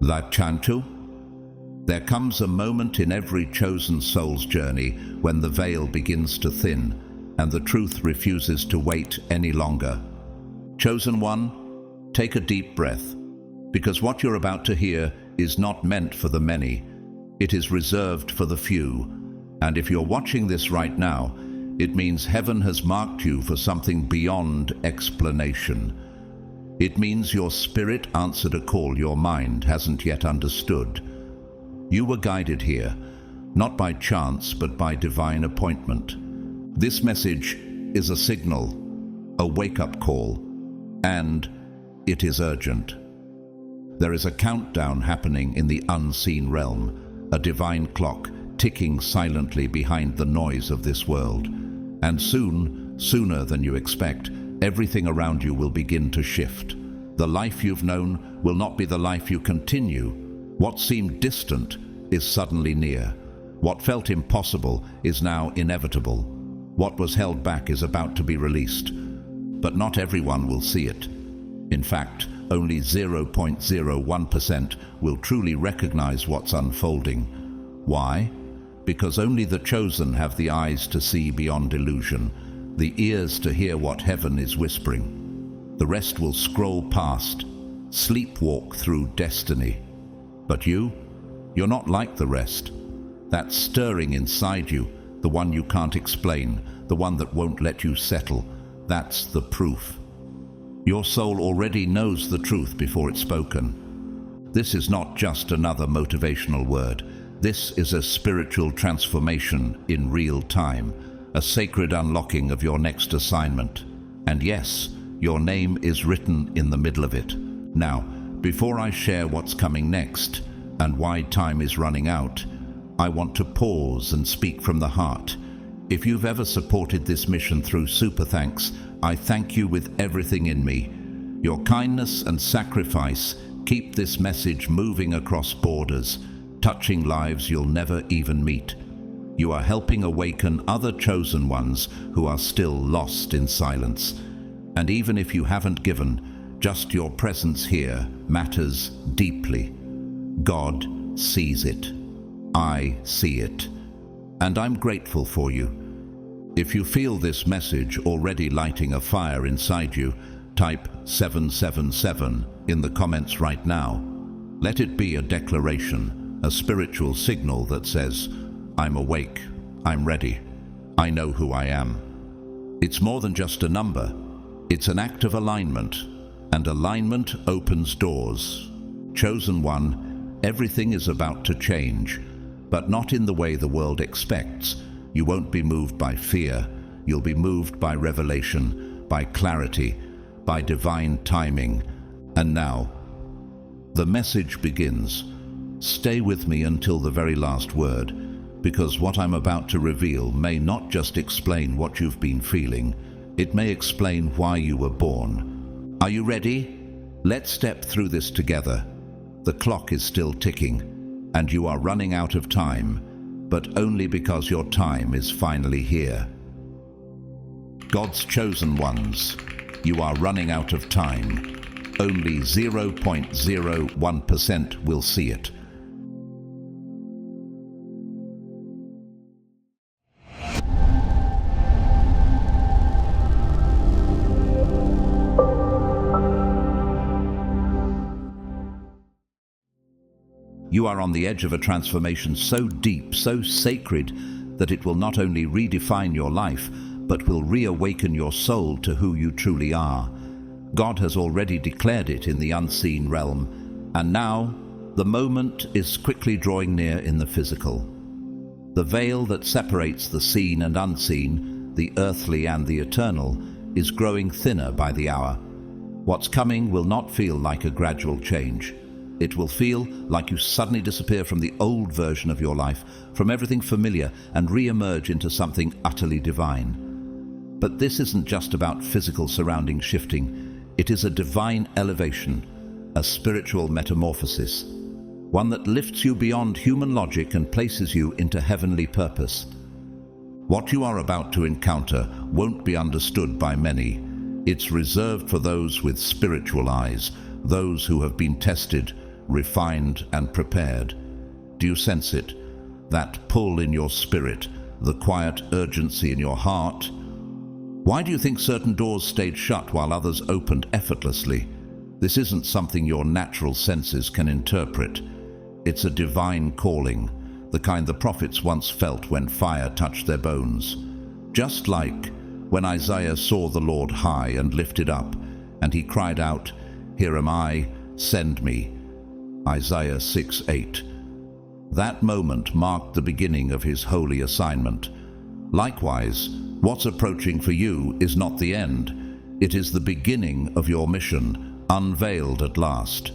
Lachantu? There comes a moment in every chosen soul's journey when the veil begins to thin and the truth refuses to wait any longer. Chosen one, take a deep breath, because what you're about to hear is not meant for the many. It is reserved for the few. And if you're watching this right now, it means heaven has marked you for something beyond explanation. It means your spirit answered a call your mind hasn't yet understood. You were guided here, not by chance but by divine appointment. This message is a signal, a wake-up call, and it is urgent. There is a countdown happening in the unseen realm, a divine clock ticking silently behind the noise of this world. And soon, sooner than you expect, everything around you will begin to shift. The life you've known will not be the life you continue. What seemed distant is suddenly near. What felt impossible is now inevitable. What was held back is about to be released. But not everyone will see it. In fact, only 0.01% will truly recognize what's unfolding. Why? Because only the chosen have the eyes to see beyond illusion, the ears to hear what heaven is whispering. The rest will scroll past, sleepwalk through destiny. But you're not like the rest. That stirring inside you, the one you can't explain, the one that won't let you settle, that's the proof. Your soul already knows the truth before it's spoken. This is not just another motivational word. This is a spiritual transformation in real time, a sacred unlocking of your next assignment. And yes, your name is written in the middle of it. Now, before I share what's coming next and why time is running out, I want to pause and speak from the heart. If you've ever supported this mission through Super Thanks, I thank you with everything in me. Your kindness and sacrifice keep this message moving across borders, touching lives you'll never even meet. You are helping awaken other chosen ones who are still lost in silence. And even if you haven't given, just your presence here matters deeply. God sees it. I see it. And I'm grateful for you. If you feel this message already lighting a fire inside you, type 777 in the comments right now. Let it be a declaration, a spiritual signal that says, I'm awake, I'm ready, I know who I am. It's more than just a number. It's an act of alignment, and alignment opens doors. Chosen one, everything is about to change, but not in the way the world expects. You won't be moved by fear. You'll be moved by revelation, by clarity, by divine timing. And now, the message begins. Stay with me until the very last word, because what I'm about to reveal may not just explain what you've been feeling, it may explain why you were born. Are you ready? Let's step through this together. The clock is still ticking, and you are running out of time, but only because your time is finally here. God's chosen ones, you are running out of time. Only 0.01% will see it. You are on the edge of a transformation so deep, so sacred, that it will not only redefine your life, but will reawaken your soul to who you truly are. God has already declared it in the unseen realm, and now the moment is quickly drawing near in the physical. The veil that separates the seen and unseen, the earthly and the eternal, is growing thinner by the hour. What's coming will not feel like a gradual change. It will feel like you suddenly disappear from the old version of your life, from everything familiar, and re-emerge into something utterly divine. But this isn't just about physical surroundings shifting. It is a divine elevation, a spiritual metamorphosis, one that lifts you beyond human logic and places you into heavenly purpose. What you are about to encounter won't be understood by many. It's reserved for those with spiritual eyes, those who have been tested, refined and prepared. Do you sense it? That pull in your spirit, the quiet urgency in your heart? Why do you think certain doors stayed shut while others opened effortlessly? This isn't something your natural senses can interpret. It's a divine calling, the kind the prophets once felt when fire touched their bones. Just like when Isaiah saw the Lord high and lifted up, and he cried out, "Here am I, send me." Isaiah 6:8. That moment marked the beginning of his holy assignment. Likewise, what's approaching for you is not the end. It is the beginning of your mission, unveiled at last.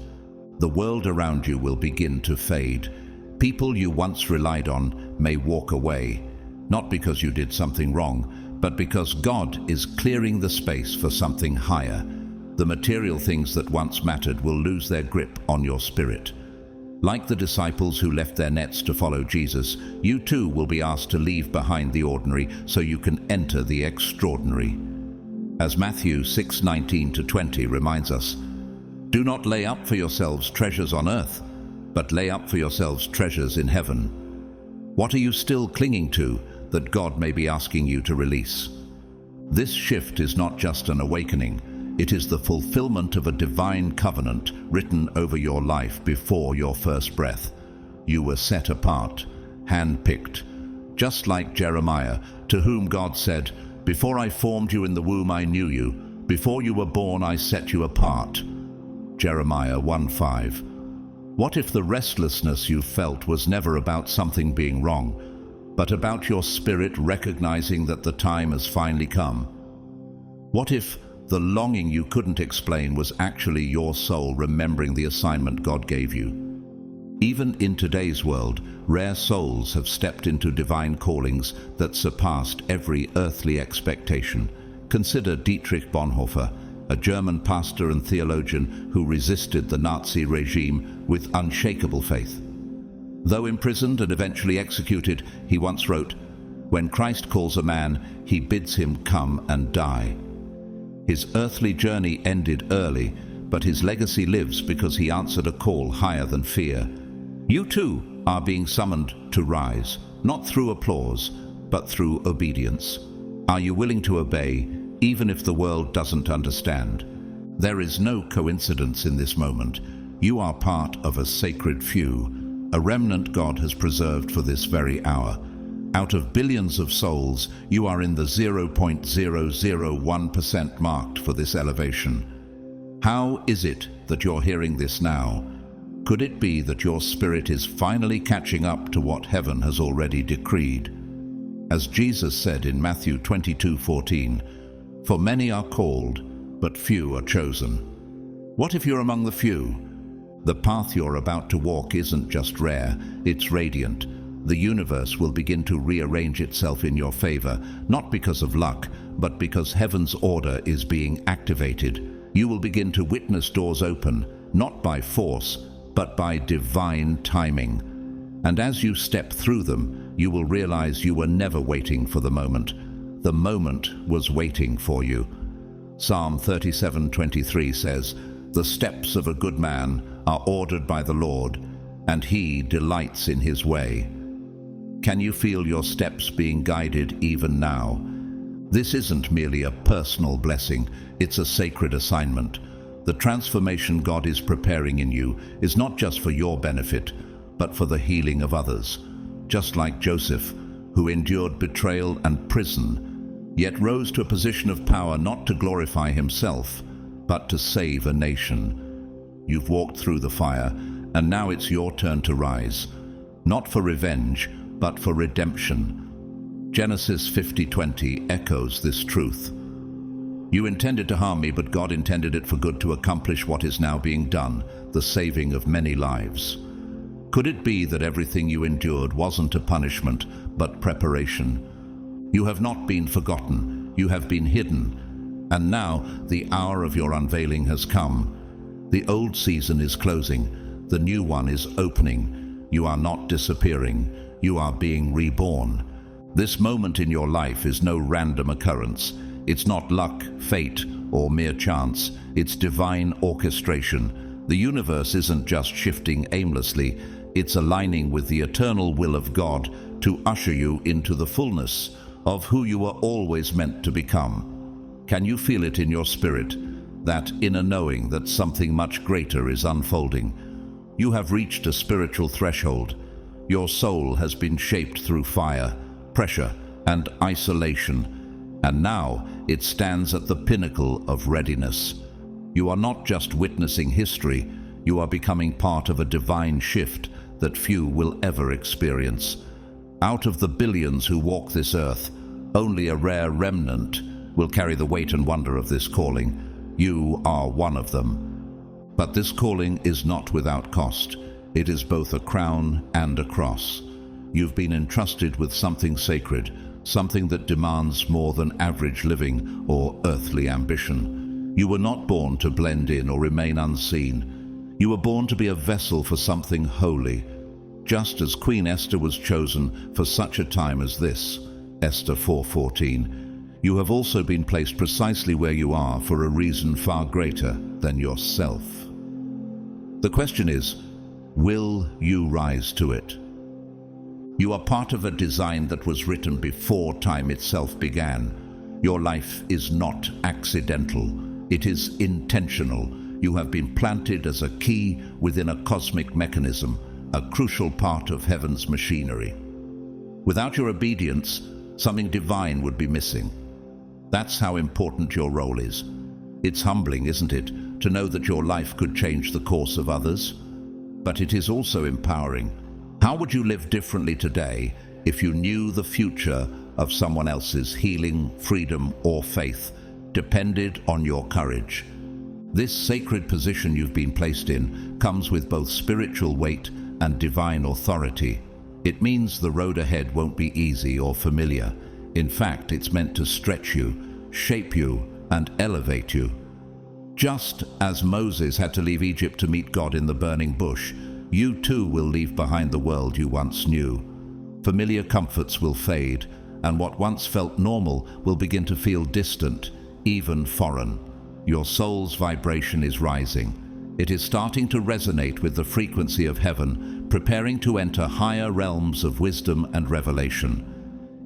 The world around you will begin to fade. People you once relied on may walk away, not because you did something wrong, but because God is clearing the space for something higher. The material things that once mattered will lose their grip on your spirit. Like the disciples who left their nets to follow Jesus, you too will be asked to leave behind the ordinary so you can enter the extraordinary. As Matthew 6:19-20 reminds us, "Do not lay up for yourselves treasures on earth, but lay up for yourselves treasures in heaven." What are you still clinging to that God may be asking you to release? This shift is not just an awakening. It is the fulfillment of a divine covenant written over your life before your first breath. You were set apart, hand-picked, just like Jeremiah, to whom God said, "Before I formed you in the womb I knew you. Before you were born I set you apart." Jeremiah 1:5. What if the restlessness you felt was never about something being wrong, but about your spirit recognizing that the time has finally come? What if the longing you couldn't explain was actually your soul remembering the assignment God gave you? Even in today's world, rare souls have stepped into divine callings that surpassed every earthly expectation. Consider Dietrich Bonhoeffer, a German pastor and theologian who resisted the Nazi regime with unshakable faith. Though imprisoned and eventually executed, he once wrote, "When Christ calls a man, he bids him come and die." His earthly journey ended early, but his legacy lives because he answered a call higher than fear. You too are being summoned to rise, not through applause, but through obedience. Are you willing to obey, even if the world doesn't understand? There is no coincidence in this moment. You are part of a sacred few, a remnant God has preserved for this very hour. Out of billions of souls, you are in the 0.001% marked for this elevation. How is it that you're hearing this now? Could it be that your spirit is finally catching up to what heaven has already decreed? As Jesus said in Matthew 22:14, "For many are called, but few are chosen." What if you're among the few? The path you're about to walk isn't just rare, it's radiant. The universe will begin to rearrange itself in your favor, not because of luck, but because heaven's order is being activated. You will begin to witness doors open, not by force, but by divine timing. And as you step through them, you will realize you were never waiting for the moment. The moment was waiting for you. Psalm 37:23 says, "The steps of a good man are ordered by the Lord, and he delights in his way." Can you feel your steps being guided even now? This isn't merely a personal blessing, it's a sacred assignment. The transformation God is preparing in you is not just for your benefit, but for the healing of others. Just like Joseph, who endured betrayal and prison, yet rose to a position of power not to glorify himself, but to save a nation. You've walked through the fire, and now it's your turn to rise, not for revenge, but for redemption. Genesis 50:20 echoes this truth. You intended to harm me, but God intended it for good to accomplish what is now being done, the saving of many lives. Could it be that everything you endured wasn't a punishment, but preparation? You have not been forgotten, you have been hidden, and now the hour of your unveiling has come. The old season is closing, the new one is opening. You are not disappearing, you are being reborn. This moment in your life is no random occurrence. It's not luck, fate, or mere chance. It's divine orchestration. The universe isn't just shifting aimlessly, it's aligning with the eternal will of God to usher you into the fullness of who you were always meant to become. Can you feel it in your spirit, that inner knowing that something much greater is unfolding? You have reached a spiritual threshold. Your soul has been shaped through fire, pressure, and isolation, and now it stands at the pinnacle of readiness. You are not just witnessing history, you are becoming part of a divine shift that few will ever experience. Out of the billions who walk this earth, only a rare remnant will carry the weight and wonder of this calling. You are one of them. But this calling is not without cost. It is both a crown and a cross. You've been entrusted with something sacred, something that demands more than average living or earthly ambition. You were not born to blend in or remain unseen. You were born to be a vessel for something holy, just as Queen Esther was chosen for such a time as this. Esther 4:14. You have also been placed precisely where you are for a reason far greater than yourself. The question is, will you rise to it? You are part of a design that was written before time itself began. Your life is not accidental. It is intentional. You have been planted as a key within a cosmic mechanism, a crucial part of heaven's machinery. Without your obedience, something divine would be missing. That's how important your role is. It's humbling, isn't it, to know that your life could change the course of others? But it is also empowering. How would you live differently today if you knew the future of someone else's healing, freedom, or faith depended on your courage? This sacred position you've been placed in comes with both spiritual weight and divine authority. It means the road ahead won't be easy or familiar. In fact, it's meant to stretch you, shape you, and elevate you. Just as Moses had to leave Egypt to meet God in the burning bush, you too will leave behind the world you once knew. Familiar comforts will fade, and what once felt normal will begin to feel distant, even foreign. Your soul's vibration is rising. It is starting to resonate with the frequency of heaven, preparing to enter higher realms of wisdom and revelation.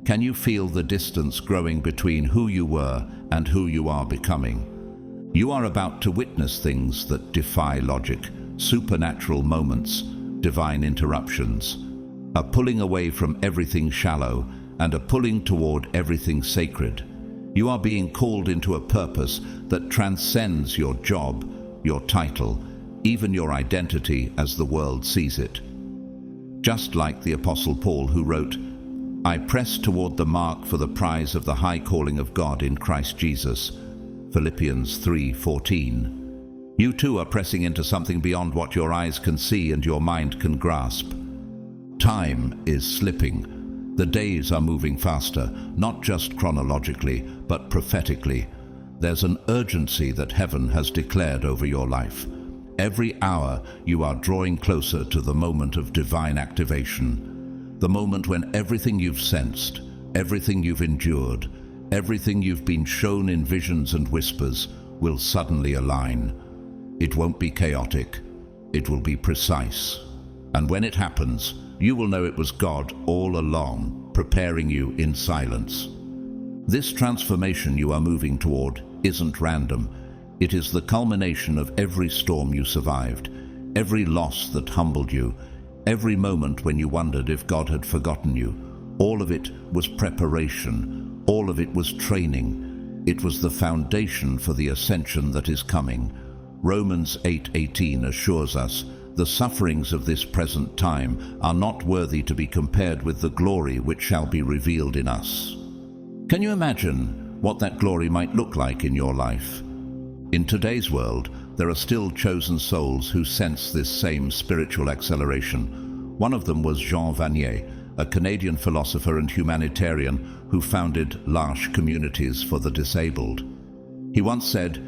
Can you feel the distance growing between who you were and who you are becoming? You are about to witness things that defy logic, supernatural moments, divine interruptions, a pulling away from everything shallow and a pulling toward everything sacred. You are being called into a purpose that transcends your job, your title, even your identity as the world sees it. Just like the Apostle Paul, who wrote, "I press toward the mark for the prize of the high calling of God in Christ Jesus." Philippians 3:14. You too are pressing into something beyond what your eyes can see and your mind can grasp. Time is slipping. The days are moving faster, not just chronologically, but prophetically. There's an urgency that heaven has declared over your life. Every hour you are drawing closer to the moment of divine activation. The moment when everything you've sensed, everything you've endured, everything you've been shown in visions and whispers will suddenly align. It won't be chaotic, it will be precise. And when it happens, you will know it was God all along, preparing you in silence. This transformation you are moving toward isn't random. It is the culmination of every storm you survived, every loss that humbled you, every moment when you wondered if God had forgotten you. All of it was preparation. All of it was training. It was the foundation for the ascension that is coming. Romans 8:18 assures us, "The sufferings of this present time are not worthy to be compared with the glory which shall be revealed in us." Can you imagine what that glory might look like in your life? In today's world, there are still chosen souls who sense this same spiritual acceleration. One of them was Jean Vanier, a Canadian philosopher and humanitarian who founded L'Arche Communities for the Disabled. He once said,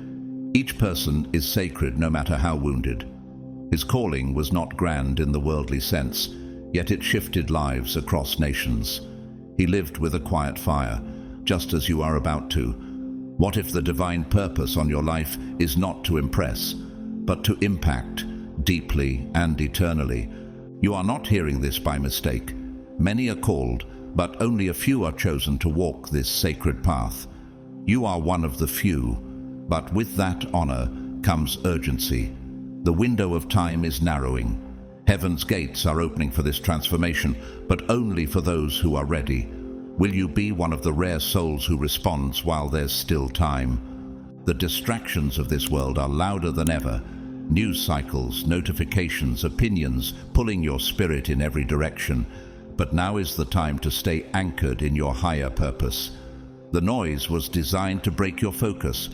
"Each person is sacred no matter how wounded." His calling was not grand in the worldly sense, yet it shifted lives across nations. He lived with a quiet fire, just as you are about to. What if the divine purpose on your life is not to impress, but to impact deeply and eternally. You are not hearing this by mistake. Many are called, but only a few are chosen to walk this sacred path. You are one of the few, but with that honor comes urgency. The window of time is narrowing. Heaven's gates are opening for this transformation, but only for those who are ready. Will you be one of the rare souls who responds while there's still time? The distractions of this world are louder than ever. News cycles, notifications, opinions, pulling your spirit in every direction. But now is the time to stay anchored in your higher purpose. The noise was designed to break your focus,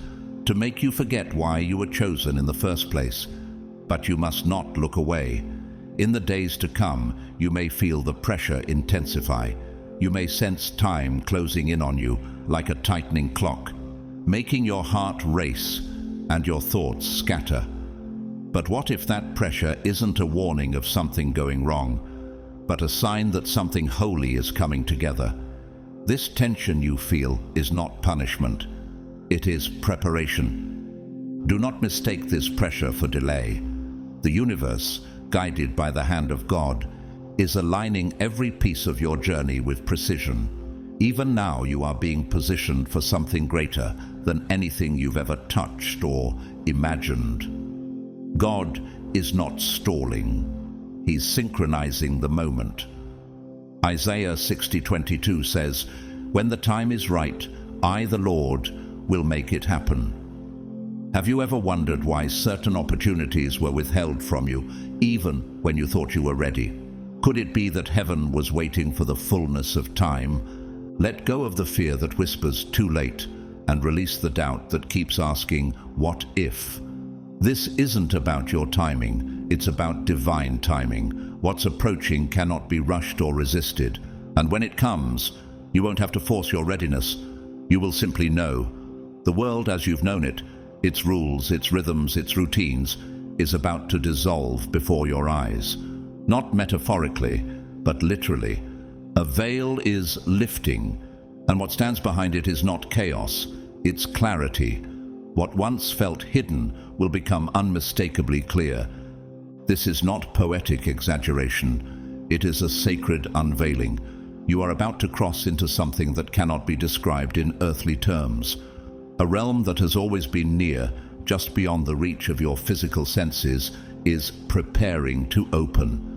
to make you forget why you were chosen in the first place. But you must not look away. In the days to come, you may feel the pressure intensify. You may sense time closing in on you like a tightening clock, making your heart race and your thoughts scatter. But what if that pressure isn't a warning of something going wrong, but a sign that something holy is coming together? This tension you feel is not punishment. It is preparation. Do not mistake this pressure for delay. The universe, guided by the hand of God, is aligning every piece of your journey with precision. Even now you are being positioned for something greater than anything you've ever touched or imagined. God is not stalling. He's synchronizing the moment. Isaiah 60:22 says, "When the time is right, I, the Lord, will make it happen." Have you ever wondered why certain opportunities were withheld from you, even when you thought you were ready? Could it be that heaven was waiting for the fullness of time? Let go of the fear that whispers too late and release the doubt that keeps asking, what if? This isn't about your timing, it's about divine timing. What's approaching cannot be rushed or resisted, and when it comes, you won't have to force your readiness. You will simply know. The world as you've known it, its rules, its rhythms, its routines, is about to dissolve before your eyes. Not metaphorically, but literally. A veil is lifting, and what stands behind it is not chaos, it's clarity. What once felt hidden will become unmistakably clear. This is not poetic exaggeration. It is a sacred unveiling. You are about to cross into something that cannot be described in earthly terms. A realm that has always been near, just beyond the reach of your physical senses, is preparing to open.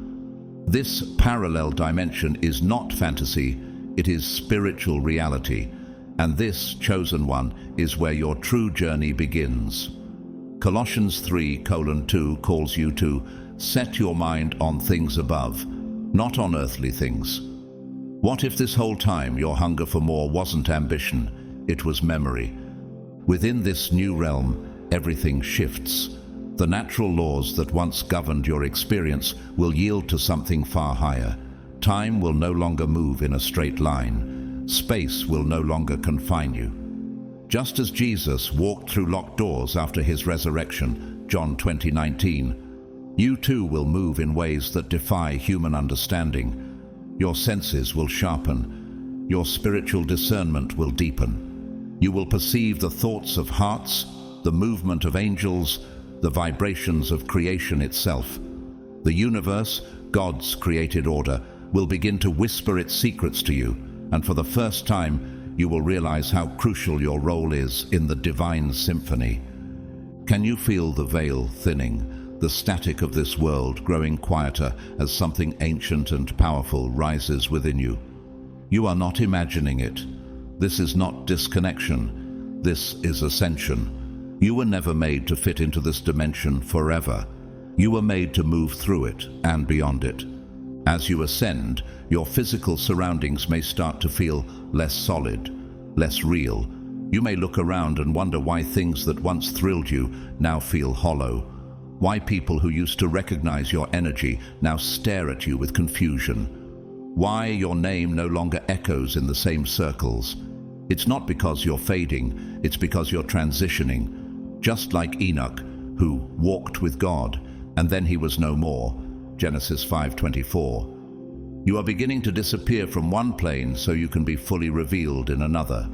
This parallel dimension is not fantasy, it is spiritual reality. And this, chosen one, is where your true journey begins. Colossians 3:2 calls you to set your mind on things above, not on earthly things. What if this whole time your hunger for more wasn't ambition, it was memory? Within this new realm, everything shifts. The natural laws that once governed your experience will yield to something far higher. Time will no longer move in a straight line. Space will no longer confine you. Just as Jesus walked through locked doors after his resurrection, John 20:19, you too will move in ways that defy human understanding. Your senses will sharpen. Your spiritual discernment will deepen. You will perceive the thoughts of hearts, the movement of angels, the vibrations of creation itself. The universe, God's created order, will begin to whisper its secrets to you, and for the first time, you will realize how crucial your role is in the divine symphony. Can you feel the veil thinning, the static of this world growing quieter as something ancient and powerful rises within you? You are not imagining it. This is not disconnection. This is ascension. You were never made to fit into this dimension forever. You were made to move through it and beyond it. As you ascend, your physical surroundings may start to feel less solid, less real. You may look around and wonder why things that once thrilled you now feel hollow. Why people who used to recognize your energy now stare at you with confusion. Why your name no longer echoes in the same circles. It's not because you're fading, it's because you're transitioning. Just like Enoch, who walked with God, and then he was no more. Genesis 5:24. You are beginning to disappear from one plane so you can be fully revealed in another.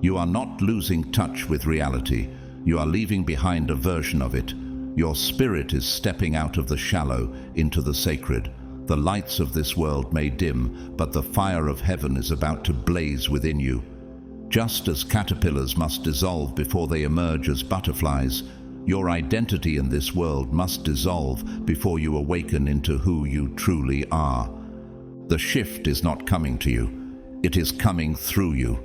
You are not losing touch with reality. You are leaving behind a version of it. Your spirit is stepping out of the shallow into the sacred. The lights of this world may dim, but the fire of heaven is about to blaze within you. Just as caterpillars must dissolve before they emerge as butterflies, your identity in this world must dissolve before you awaken into who you truly are. The shift is not coming to you, it is coming through you.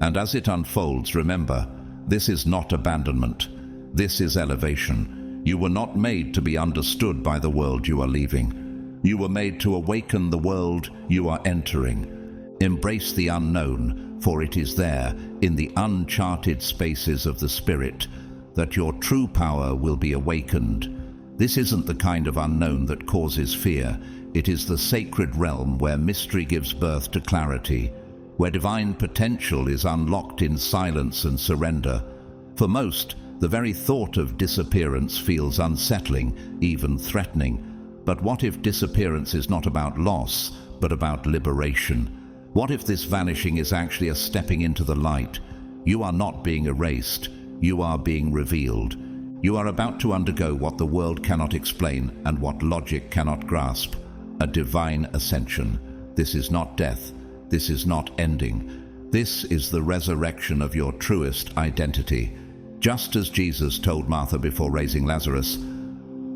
And as it unfolds, remember, this is not abandonment, this is elevation. You were not made to be understood by the world you are leaving. You were made to awaken the world you are entering. Embrace the unknown, for it is there, in the uncharted spaces of the Spirit, that your true power will be awakened. This isn't the kind of unknown that causes fear. It is the sacred realm where mystery gives birth to clarity, where divine potential is unlocked in silence and surrender. For most, the very thought of disappearance feels unsettling, even threatening. But what if disappearance is not about loss, but about liberation? What if this vanishing is actually a stepping into the light? You are not being erased, you are being revealed. You are about to undergo what the world cannot explain and what logic cannot grasp. A divine ascension. This is not death, this is not ending. This is the resurrection of your truest identity. Just as Jesus told Martha before raising Lazarus,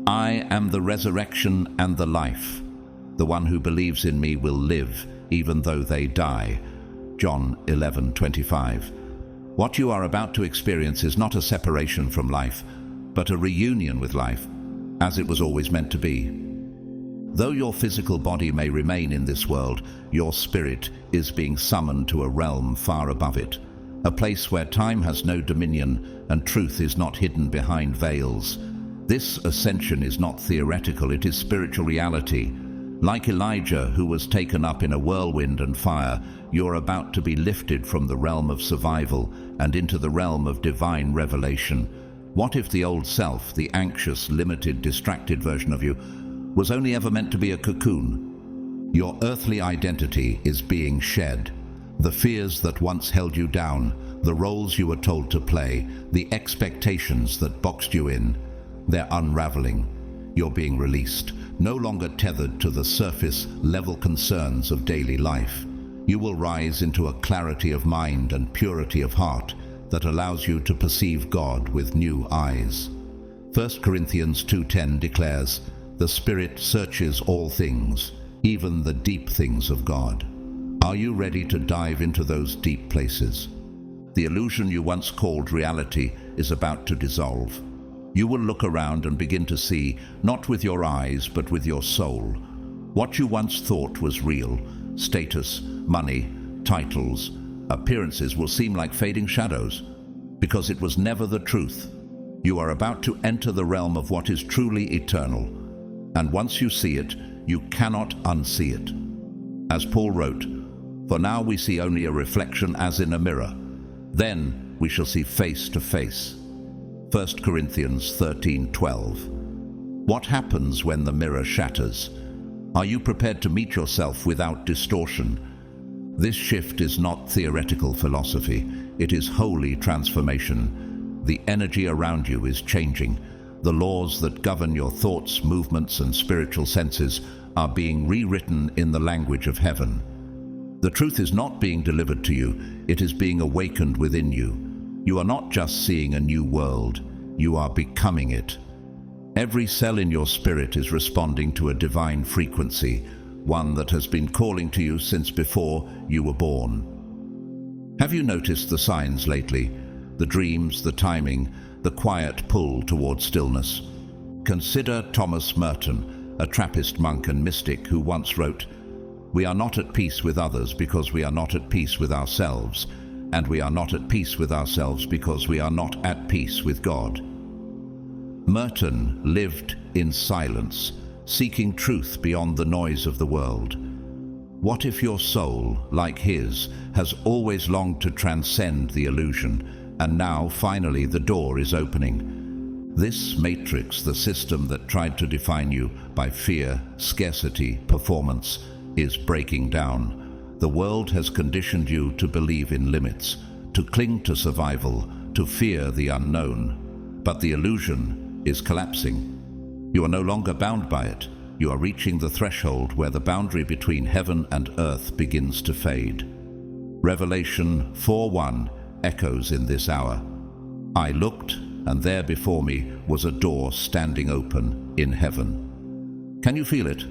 "I am the resurrection and the life. The one who believes in me will live, even though they die." John 11:25. What you are about to experience is not a separation from life, but a reunion with life, as it was always meant to be. Though your physical body may remain in this world, your spirit is being summoned to a realm far above it, a place where time has no dominion and truth is not hidden behind veils. This ascension is not theoretical, it is spiritual reality. Like Elijah, who was taken up in a whirlwind and fire, you're about to be lifted from the realm of survival and into the realm of divine revelation. What if the old self, the anxious, limited, distracted version of you, was only ever meant to be a cocoon? Your earthly identity is being shed. The fears that once held you down, the roles you were told to play, the expectations that boxed you in, they're unraveling. You're being released, no longer tethered to the surface-level concerns of daily life. You will rise into a clarity of mind and purity of heart that allows you to perceive God with new eyes. 1 Corinthians 2:10 declares, "The Spirit searches all things, even the deep things of God." Are you ready to dive into those deep places? The illusion you once called reality is about to dissolve. You will look around and begin to see, not with your eyes, but with your soul. What you once thought was real, status, money, titles, appearances will seem like fading shadows, because it was never the truth. You are about to enter the realm of what is truly eternal, and once you see it, you cannot unsee it. As Paul wrote, "For now we see only a reflection as in a mirror. Then we shall see face to face." 1 Corinthians 13:12. What happens when the mirror shatters? Are you prepared to meet yourself without distortion? This shift is not theoretical philosophy, it is holy transformation. The energy around you is changing. The laws that govern your thoughts, movements, and spiritual senses are being rewritten in the language of heaven. The truth is not being delivered to you, it is being awakened within you. You are not just seeing a new world, you are becoming it. Every cell in your spirit is responding to a divine frequency, one that has been calling to you since before you were born. Have you noticed the signs lately? The dreams, the timing, the quiet pull toward stillness? Consider Thomas Merton, a Trappist monk and mystic who once wrote, "We are not at peace with others because we are not at peace with ourselves, and we are not at peace with ourselves because we are not at peace with God." Merton lived in silence, seeking truth beyond the noise of the world. What if your soul, like his, has always longed to transcend the illusion, and now finally the door is opening? This matrix, the system that tried to define you by fear, scarcity, performance, is breaking down. The world has conditioned you to believe in limits, to cling to survival, to fear the unknown. But the illusion, is collapsing. You are no longer bound by it. You are reaching the threshold where the boundary between heaven and earth begins to fade. Revelation 4:1 echoes in this hour. I looked, and there before me was a door standing open in heaven. Can you feel it?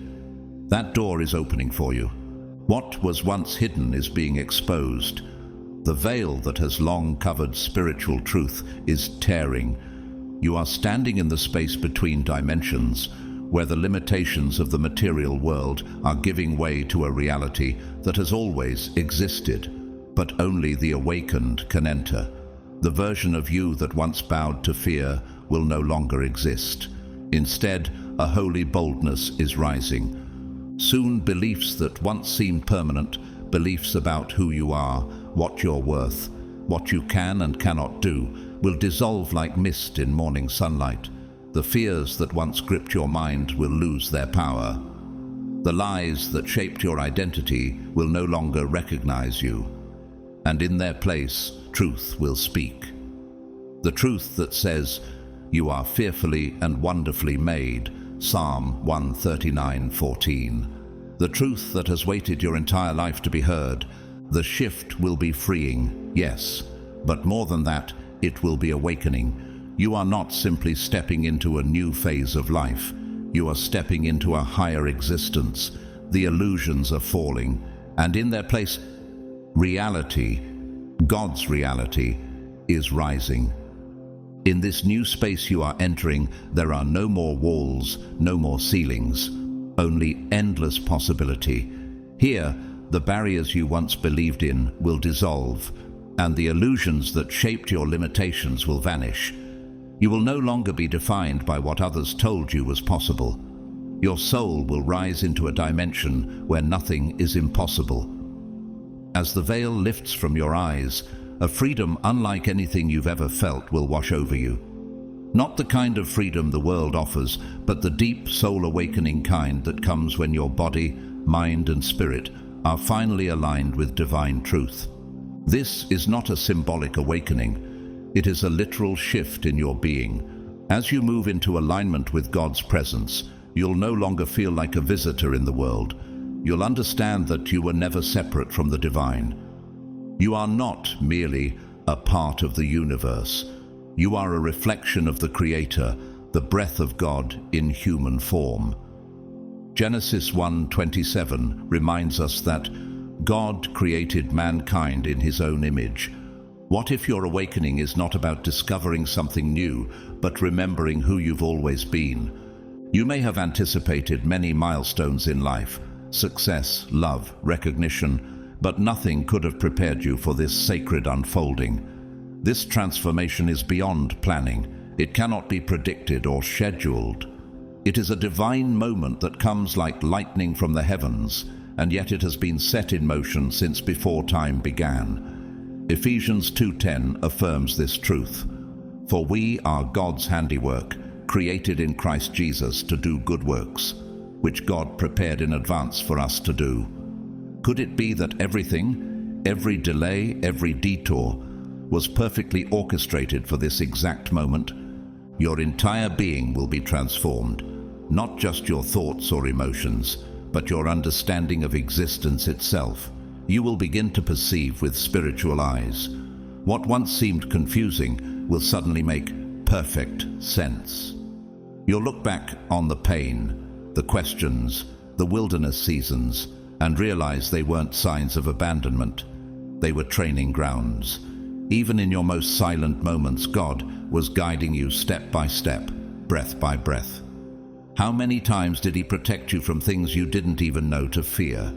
That door is opening for you. What was once hidden is being exposed. The veil that has long covered spiritual truth is tearing. You are standing in the space between dimensions, where the limitations of the material world are giving way to a reality that has always existed, but only the awakened can enter. The version of you that once bowed to fear will no longer exist. Instead, a holy boldness is rising. Soon beliefs that once seemed permanent, beliefs about who you are, what you're worth, what you can and cannot do, will dissolve like mist in morning sunlight. The fears that once gripped your mind will lose their power. The lies that shaped your identity will no longer recognize you. And in their place, truth will speak. The truth that says, you are fearfully and wonderfully made, Psalm 139:14. The truth that has waited your entire life to be heard. The shift will be freeing, yes, but more than that, it will be awakening. You are not simply stepping into a new phase of life. You are stepping into a higher existence. The illusions are falling, and in their place, reality, God's reality, is rising. In this new space you are entering, there are no more walls, no more ceilings, only endless possibility. Here, the barriers you once believed in will dissolve, and the illusions that shaped your limitations will vanish. You will no longer be defined by what others told you was possible. Your soul will rise into a dimension where nothing is impossible. As the veil lifts from your eyes, a freedom unlike anything you've ever felt will wash over you. Not the kind of freedom the world offers, but the deep soul-awakening kind that comes when your body, mind, and spirit are finally aligned with divine truth. This is not a symbolic awakening. It is a literal shift in your being. As you move into alignment with God's presence, you'll no longer feel like a visitor in the world. You'll understand that you were never separate from the divine. You are not merely a part of the universe. You are a reflection of the Creator, the breath of God in human form. Genesis 1:27 reminds us that God created mankind in His own image. What if your awakening is not about discovering something new, but remembering who you've always been? You may have anticipated many milestones in life, success, love, recognition, but nothing could have prepared you for this sacred unfolding. This transformation is beyond planning. It cannot be predicted or scheduled. It is a divine moment that comes like lightning from the heavens, and yet it has been set in motion since before time began. Ephesians 2:10 affirms this truth. For we are God's handiwork, created in Christ Jesus to do good works, which God prepared in advance for us to do. Could it be that everything, every delay, every detour, was perfectly orchestrated for this exact moment? Your entire being will be transformed, not just your thoughts or emotions, but your understanding of existence itself. You will begin to perceive with spiritual eyes. What once seemed confusing will suddenly make perfect sense. You'll look back on the pain, the questions, the wilderness seasons, and realize they weren't signs of abandonment. They were training grounds. Even in your most silent moments, God was guiding you step by step, breath by breath. How many times did He protect you from things you didn't even know to fear?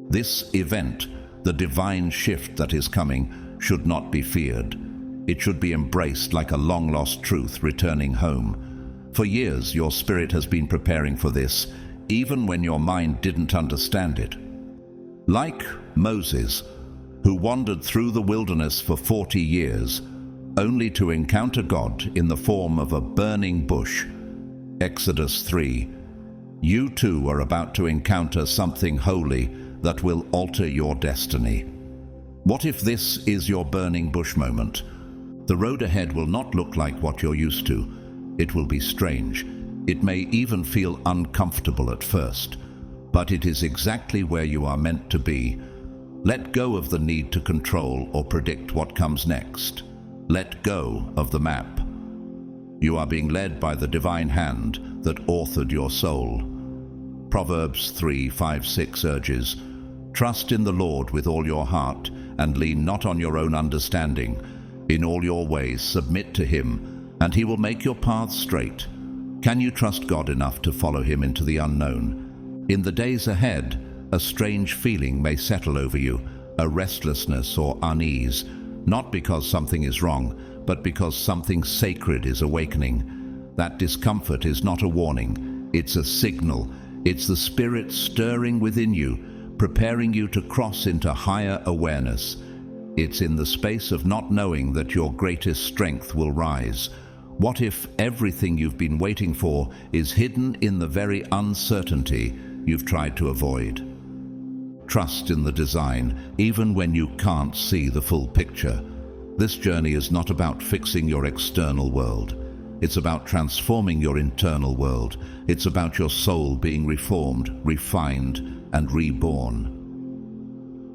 This event, the divine shift that is coming, should not be feared. It should be embraced like a long-lost truth returning home. For years, your spirit has been preparing for this, even when your mind didn't understand it. Like Moses, who wandered through the wilderness for 40 years, only to encounter God in the form of a burning bush. Exodus 3. You too are about to encounter something holy that will alter your destiny. What if this is your burning bush moment? The road ahead will not look like what you're used to. It will be strange. It may even feel uncomfortable at first, but it is exactly where you are meant to be. Let go of the need to control or predict what comes next. Let go of the map. You are being led by the divine hand that authored your soul. Proverbs 3:5-6 urges, "Trust in the Lord with all your heart, and lean not on your own understanding. In all your ways submit to him, and he will make your paths straight." Can you trust God enough to follow him into the unknown? In the days ahead, a strange feeling may settle over you, a restlessness or unease, not because something is wrong, but because something sacred is awakening. That discomfort is not a warning, it's a signal. It's the Spirit stirring within you, preparing you to cross into higher awareness. It's in the space of not knowing that your greatest strength will rise. What if everything you've been waiting for is hidden in the very uncertainty you've tried to avoid? Trust in the design, even when you can't see the full picture. This journey is not about fixing your external world. It's about transforming your internal world. It's about your soul being reformed, refined, and reborn.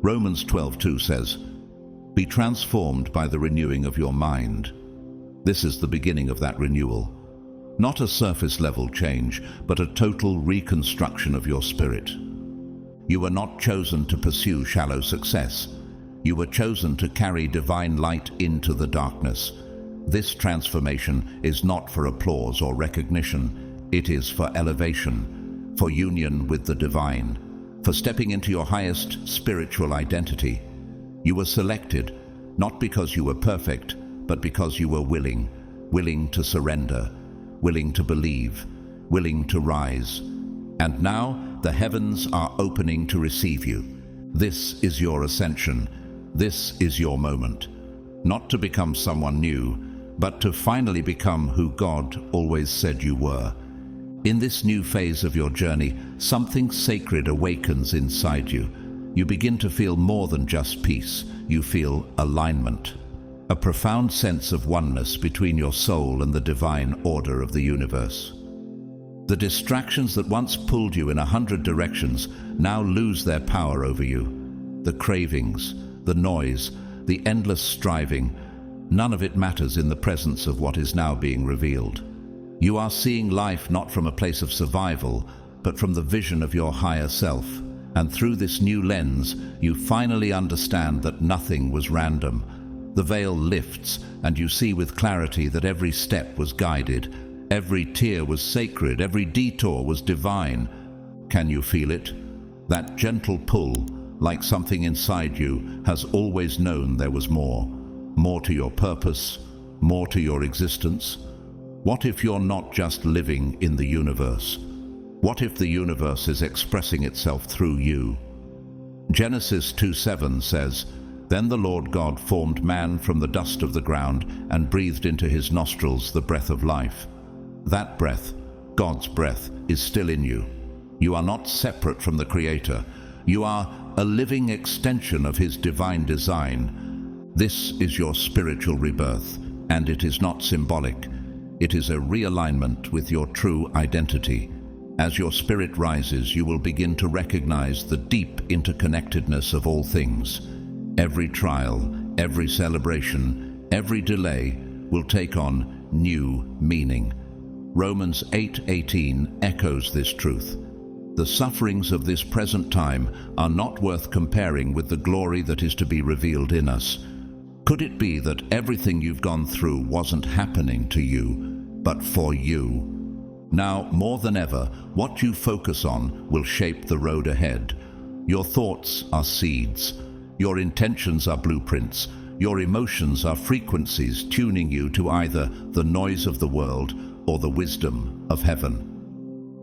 Romans 12:2 says, "Be transformed by the renewing of your mind." This is the beginning of that renewal. Not a surface-level change, but a total reconstruction of your spirit. You were not chosen to pursue shallow success. You were chosen to carry divine light into the darkness. This transformation is not for applause or recognition. It is for elevation, for union with the divine, for stepping into your highest spiritual identity. You were selected, not because you were perfect, but because you were willing to surrender, willing to believe, willing to rise. And now the heavens are opening to receive you. This is your ascension. This is your moment. Not to become someone new, but to finally become who God always said you were. In this new phase of your journey, something sacred awakens inside you. You begin to feel more than just peace. You feel alignment, a profound sense of oneness between your soul and the divine order of the universe. The distractions that once pulled you in 100 directions now lose their power over you. The cravings, the noise, the endless striving, none of it matters in the presence of what is now being revealed. You are seeing life not from a place of survival, but from the vision of your higher self. And through this new lens, you finally understand that nothing was random. The veil lifts, and you see with clarity that every step was guided. Every tear was sacred, every detour was divine. Can you feel it? That gentle pull, like something inside you, has always known there was more. More to your purpose, more to your existence. What if you're not just living in the universe? What if the universe is expressing itself through you? Genesis 2:7 says, "Then the Lord God formed man from the dust of the ground and breathed into his nostrils the breath of life." That breath, God's breath, is still in you. You are not separate from the Creator. You are a living extension of his divine design. This is your spiritual rebirth, and it is not symbolic. It is a realignment with your true identity. As your spirit rises, you will begin to recognize the deep interconnectedness of all things. Every trial, every celebration, every delay will take on new meaning. Romans 8:18 echoes this truth. The sufferings of this present time are not worth comparing with the glory that is to be revealed in us. Could it be that everything you've gone through wasn't happening to you, but for you? Now, more than ever, what you focus on will shape the road ahead. Your thoughts are seeds. Your intentions are blueprints. Your emotions are frequencies tuning you to either the noise of the world or the wisdom of heaven.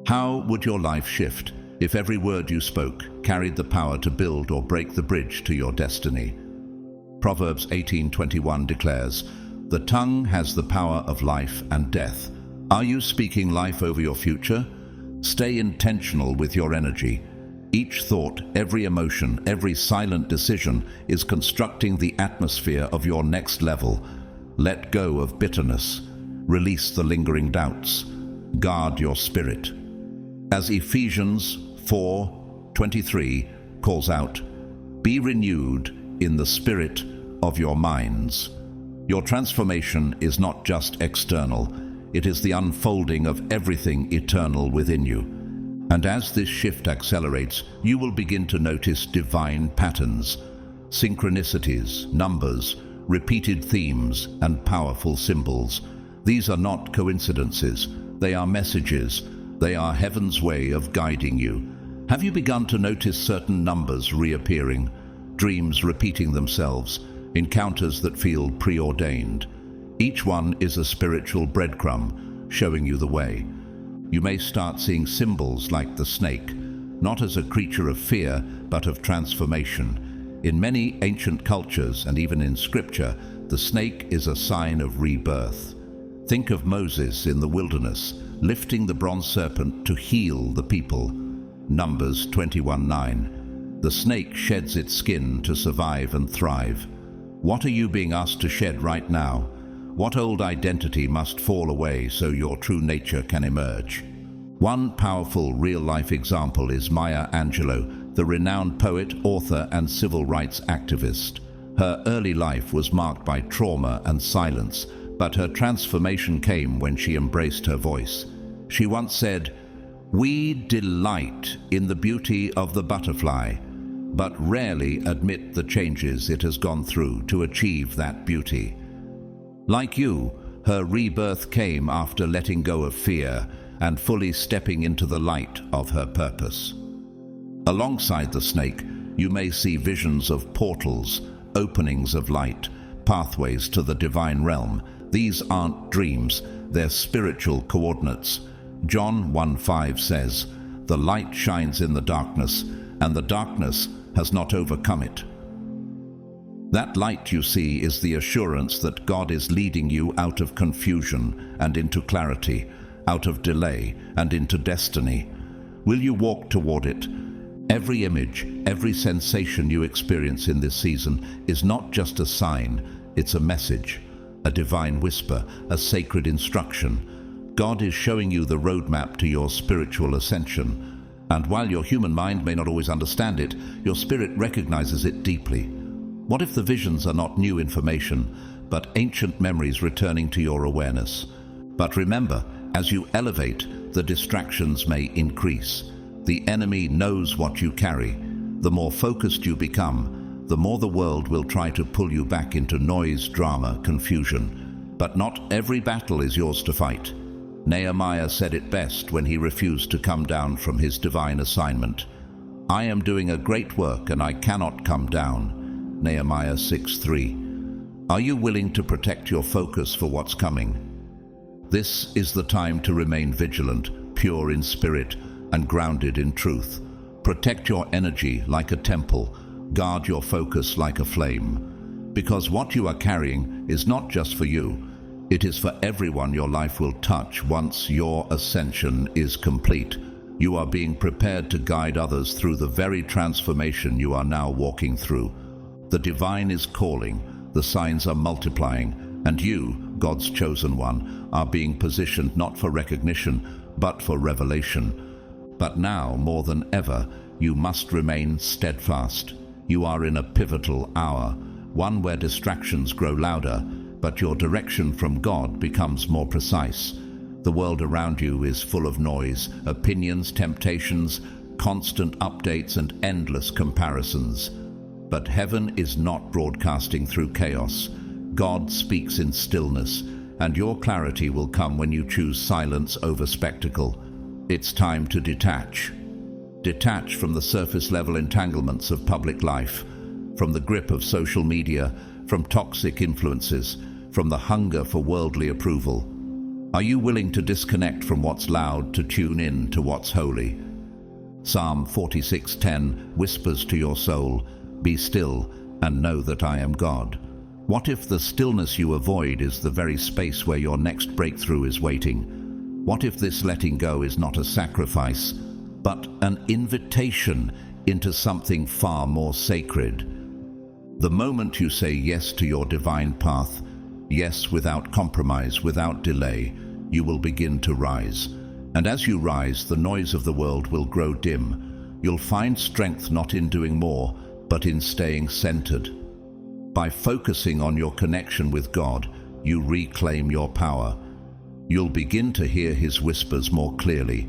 How would your life shift if every word you spoke carried the power to build or break the bridge to your destiny? Proverbs 18:21 declares, "The tongue has the power of life and death." Are you speaking life over your future? Stay intentional with your energy. Each thought, every emotion, every silent decision is constructing the atmosphere of your next level. Let go of bitterness. Release the lingering doubts. Guard your spirit. As Ephesians 4:23 calls out, be renewed in the spirit of your minds. Your transformation is not just external, it is the unfolding of everything eternal within you. And as this shift accelerates, you will begin to notice divine patterns, synchronicities, numbers, repeated themes, and powerful symbols. These are not coincidences, they are messages. They are heaven's way of guiding you. Have you begun to notice certain numbers reappearing, dreams repeating themselves, encounters that feel preordained? Each one is a spiritual breadcrumb showing you the way. You may start seeing symbols like the snake, not as a creature of fear, but of transformation. In many ancient cultures and even in scripture, the snake is a sign of rebirth. Think of Moses in the wilderness, lifting the bronze serpent to heal the people. Numbers 21:9. The snake sheds its skin to survive and thrive. What are you being asked to shed right now? What old identity must fall away so your true nature can emerge? One powerful real-life example is Maya Angelou, the renowned poet, author, and civil rights activist. Her early life was marked by trauma and silence, but her transformation came when she embraced her voice. She once said, "We delight in the beauty of the butterfly, but rarely admit the changes it has gone through to achieve that beauty." Like you, her rebirth came after letting go of fear and fully stepping into the light of her purpose. Alongside the snake, you may see visions of portals, openings of light, pathways to the divine realm. These aren't dreams, they're spiritual coordinates. John 1:5 says, "The light shines in the darkness, and the darkness has not overcome it." That light you see is the assurance that God is leading you out of confusion and into clarity, out of delay and into destiny. Will you walk toward it? Every image, every sensation you experience in this season is not just a sign, it's a message, a divine whisper, a sacred instruction. God is showing you the roadmap to your spiritual ascension. And while your human mind may not always understand it, your spirit recognizes it deeply. What if the visions are not new information, but ancient memories returning to your awareness? But remember, as you elevate, the distractions may increase. The enemy knows what you carry. The more focused you become, the more the world will try to pull you back into noise, drama, confusion. But not every battle is yours to fight. Nehemiah said it best when he refused to come down from his divine assignment. "I am doing a great work and I cannot come down." Nehemiah 6:3. Are you willing to protect your focus for what's coming? This is the time to remain vigilant, pure in spirit, and grounded in truth. Protect your energy like a temple. Guard your focus like a flame. Because what you are carrying is not just for you. It is for everyone your life will touch once your ascension is complete. You are being prepared to guide others through the very transformation you are now walking through. The divine is calling, the signs are multiplying, and you, God's chosen one, are being positioned not for recognition, but for revelation. But now, more than ever, you must remain steadfast. You are in a pivotal hour, one where distractions grow louder, but your direction from God becomes more precise. The world around you is full of noise, opinions, temptations, constant updates, and endless comparisons. But heaven is not broadcasting through chaos. God speaks in stillness, and your clarity will come when you choose silence over spectacle. It's time to detach. Detach from the surface-level entanglements of public life, from the grip of social media, from toxic influences, from the hunger for worldly approval. Are you willing to disconnect from what's loud to tune in to what's holy? Psalm 46:10 whispers to your soul, "Be still and know that I am God." What if the stillness you avoid is the very space where your next breakthrough is waiting? What if this letting go is not a sacrifice, but an invitation into something far more sacred? The moment you say yes to your divine path, Yes, without compromise, without delay, you will begin to rise. And as you rise, the noise of the world will grow dim. You'll find strength not in doing more, but in staying centered. By focusing on your connection with God, you reclaim your power. You'll begin to hear His whispers more clearly.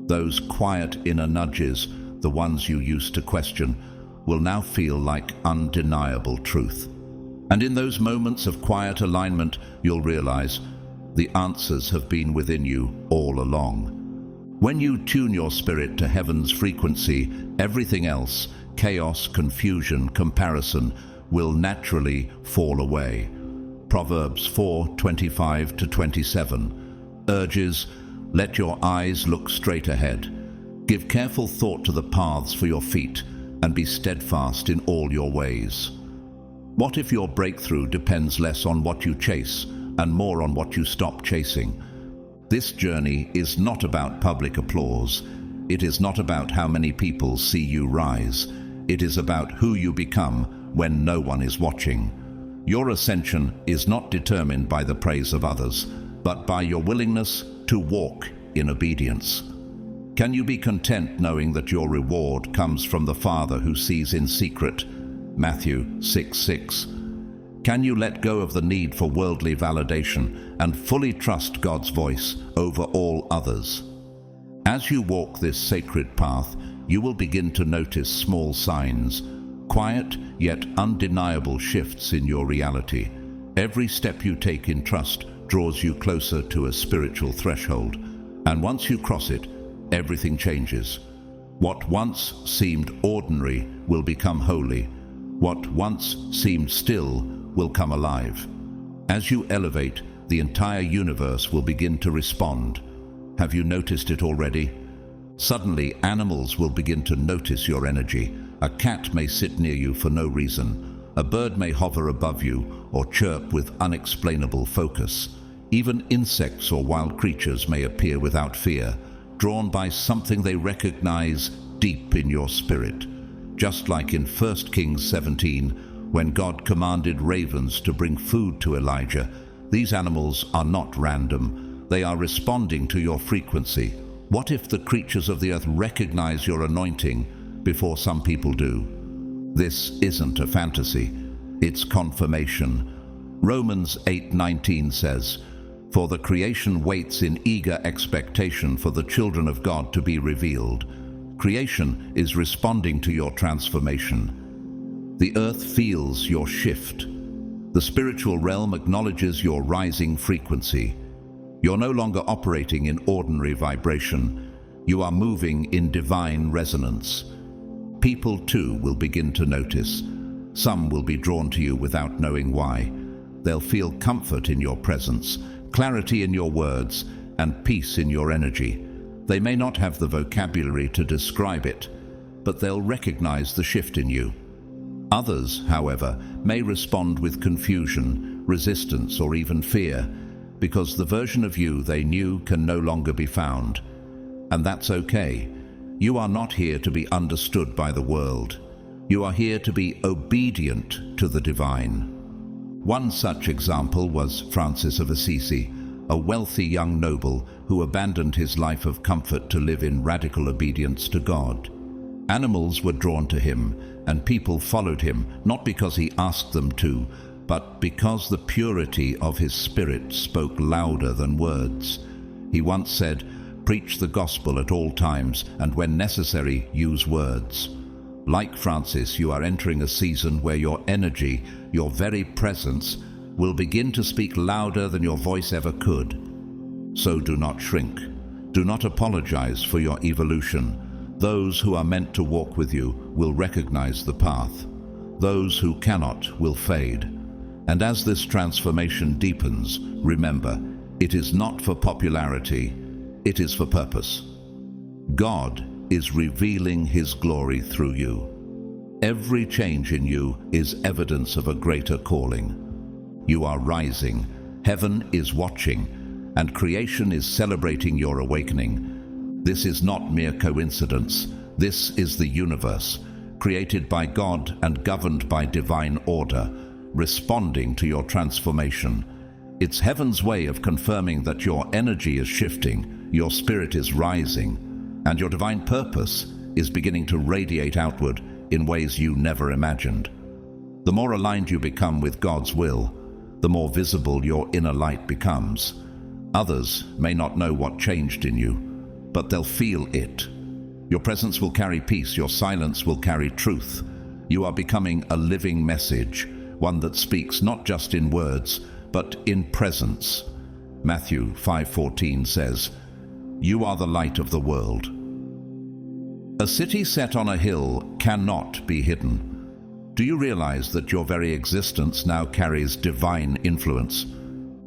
Those quiet inner nudges, the ones you used to question, will now feel like undeniable truth. And in those moments of quiet alignment, you'll realize the answers have been within you all along. When you tune your spirit to heaven's frequency, everything else, chaos, confusion, comparison, will naturally fall away. Proverbs 4:25-27 urges, "Let your eyes look straight ahead. Give careful thought to the paths for your feet, and be steadfast in all your ways." What if your breakthrough depends less on what you chase and more on what you stop chasing? This journey is not about public applause. It is not about how many people see you rise. It is about who you become when no one is watching. Your ascension is not determined by the praise of others, but by your willingness to walk in obedience. Can you be content knowing that your reward comes from the Father who sees in secret? Matthew 6:6. Can you let go of the need for worldly validation and fully trust God's voice over all others? As you walk this sacred path, you will begin to notice small signs, quiet yet undeniable shifts in your reality. Every step you take in trust draws you closer to a spiritual threshold, and once you cross it, everything changes. What once seemed ordinary will become holy. What once seemed still will come alive. As you elevate, the entire universe will begin to respond. Have you noticed it already? Suddenly, animals will begin to notice your energy. A cat may sit near you for no reason. A bird may hover above you or chirp with unexplainable focus. Even insects or wild creatures may appear without fear, drawn by something they recognize deep in your spirit. Just like in 1 Kings 17, when God commanded ravens to bring food to Elijah, these animals are not random. They are responding to your frequency. What if the creatures of the earth recognize your anointing before some people do? This isn't a fantasy. It's confirmation. Romans 8:19 says, "For the creation waits in eager expectation for the children of God to be revealed." Creation is responding to your transformation. The earth feels your shift. The spiritual realm acknowledges your rising frequency. You're no longer operating in ordinary vibration. You are moving in divine resonance. People too will begin to notice. Some will be drawn to you without knowing why. They'll feel comfort in your presence, clarity in your words, and peace in your energy. They may not have the vocabulary to describe it, but they'll recognize the shift in you. Others, however, may respond with confusion, resistance, or even fear, because the version of you they knew can no longer be found. And that's okay. You are not here to be understood by the world. You are here to be obedient to the divine. One such example was Francis of Assisi, a wealthy young noble who abandoned his life of comfort to live in radical obedience to God. Animals were drawn to him, and people followed him, not because he asked them to, but because the purity of his spirit spoke louder than words. He once said, "Preach the gospel at all times, and when necessary, use words." Like Francis, you are entering a season where your energy, your very presence, will begin to speak louder than your voice ever could. So do not shrink. Do not apologize for your evolution. Those who are meant to walk with you will recognize the path. Those who cannot will fade. And as this transformation deepens, remember, it is not for popularity, it is for purpose. God is revealing His glory through you. Every change in you is evidence of a greater calling. You are rising, heaven is watching, and creation is celebrating your awakening. This is not mere coincidence. This is the universe, created by God and governed by divine order. responding to your transformation. It's heaven's way of confirming that your energy is shifting, your spirit is rising, and your divine purpose is beginning to radiate outward in ways you never imagined. The more aligned you become with God's will, the more visible your inner light becomes. Others may not know what changed in you, but they'll feel it. Your presence will carry peace, your silence will carry truth. You are becoming a living message, one that speaks not just in words, but in presence. Matthew 5:14 says, "You are the light of the world." A city set on a hill cannot be hidden. Do you realize that your very existence now carries divine influence?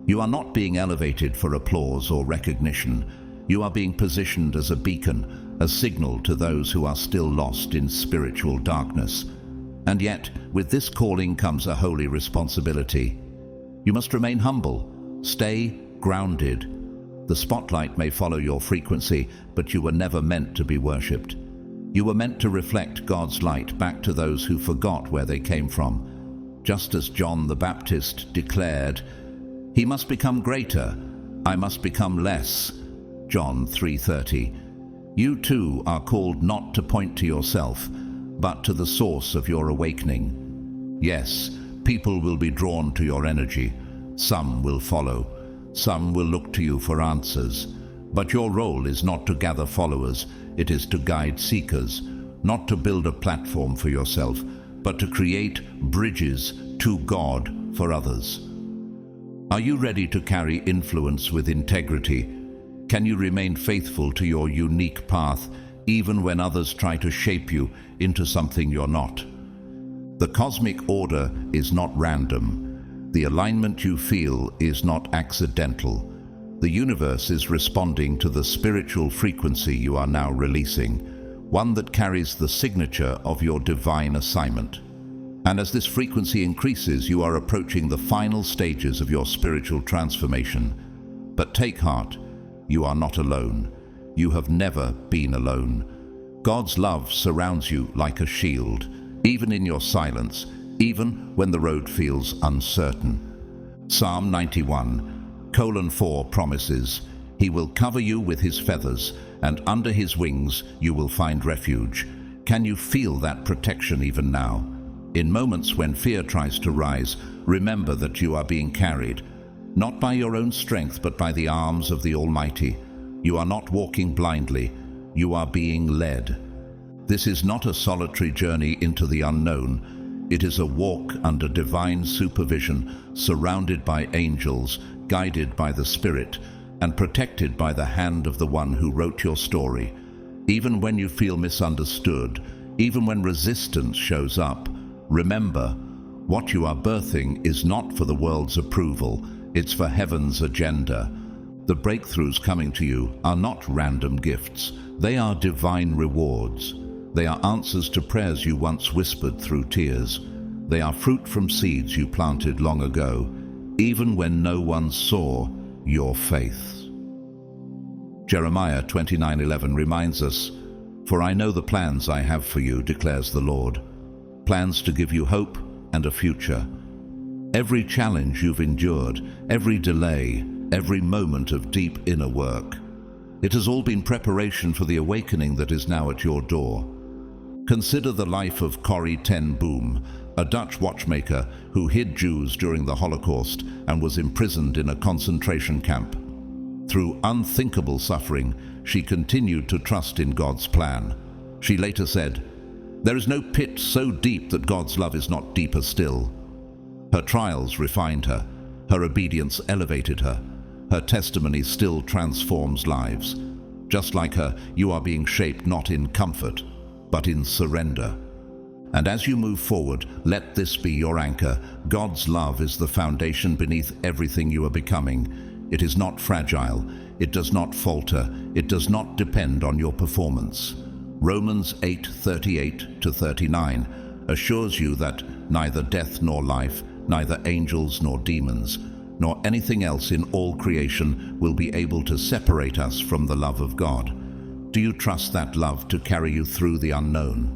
You are not being elevated for applause or recognition. You are being positioned as a beacon, a signal to those who are still lost in spiritual darkness. And yet, with this calling comes a holy responsibility. You must remain humble, stay grounded. The spotlight may follow your frequency, but you were never meant to be worshipped. You were meant to reflect God's light back to those who forgot where they came from. Just as John the Baptist declared, "He must become greater, I must become less." John 3:30. You too are called not to point to yourself, but to the source of your awakening. Yes, people will be drawn to your energy. Some will follow. Some will look to you for answers. But your role is not to gather followers, it is to guide seekers, not to build a platform for yourself, but to create bridges to God for others. Are you ready to carry influence with integrity? Can you remain faithful to your unique path, even when others try to shape you into something you're not? The cosmic order is not random. The alignment you feel is not accidental. The universe is responding to the spiritual frequency you are now releasing, one that carries the signature of your divine assignment. And as this frequency increases, you are approaching the final stages of your spiritual transformation. But take heart, you are not alone. You have never been alone. God's love surrounds you like a shield, even in your silence, even when the road feels uncertain. Psalm 91:4 promises, "He will cover you with his feathers, and under his wings you will find refuge." Can you feel that protection even now? In moments when fear tries to rise, remember that you are being carried, not by your own strength, but by the arms of the Almighty. You are not walking blindly, you are being led. This is not a solitary journey into the unknown. It is a walk under divine supervision, surrounded by angels, guided by the Spirit, and protected by the hand of the one who wrote your story. Even when you feel misunderstood, even when resistance shows up, remember, what you are birthing is not for the world's approval, it's for heaven's agenda. The breakthroughs coming to you are not random gifts, they are divine rewards. They are answers to prayers you once whispered through tears. They are fruit from seeds you planted long ago, even when no one saw your faith. Jeremiah 29:11 reminds us, "For I know the plans I have for you, declares the Lord, plans to give you hope and a future." Every challenge you've endured, every delay, every moment of deep inner work, it has all been preparation for the awakening that is now at your door. Consider the life of Corrie ten Boom, a Dutch watchmaker who hid Jews during the Holocaust and was imprisoned in a concentration camp. Through unthinkable suffering, she continued to trust in God's plan. She later said, "There is no pit so deep that God's love is not deeper still." Her trials refined her, her obedience elevated her, her testimony still transforms lives. Just like her, you are being shaped not in comfort, but in surrender. And as you move forward, let this be your anchor. God's love is the foundation beneath everything you are becoming. It is not fragile, it does not falter, it does not depend on your performance. Romans 8:38-39 assures you that neither death nor life, neither angels nor demons, nor anything else in all creation will be able to separate us from the love of God. Do you trust that love to carry you through the unknown?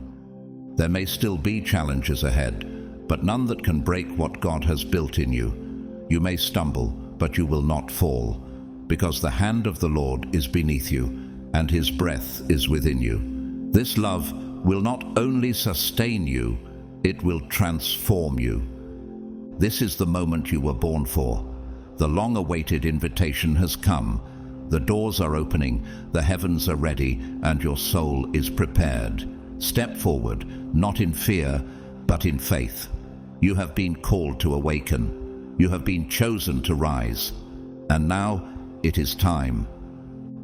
There may still be challenges ahead, but none that can break what God has built in you. You may stumble, but you will not fall, because the hand of the Lord is beneath you, and his breath is within you. This love will not only sustain you, it will transform you. This is the moment you were born for. The long-awaited invitation has come. The doors are opening, the heavens are ready, and your soul is prepared. Step forward, not in fear, but in faith. You have been called to awaken. You have been chosen to rise. And now it is time.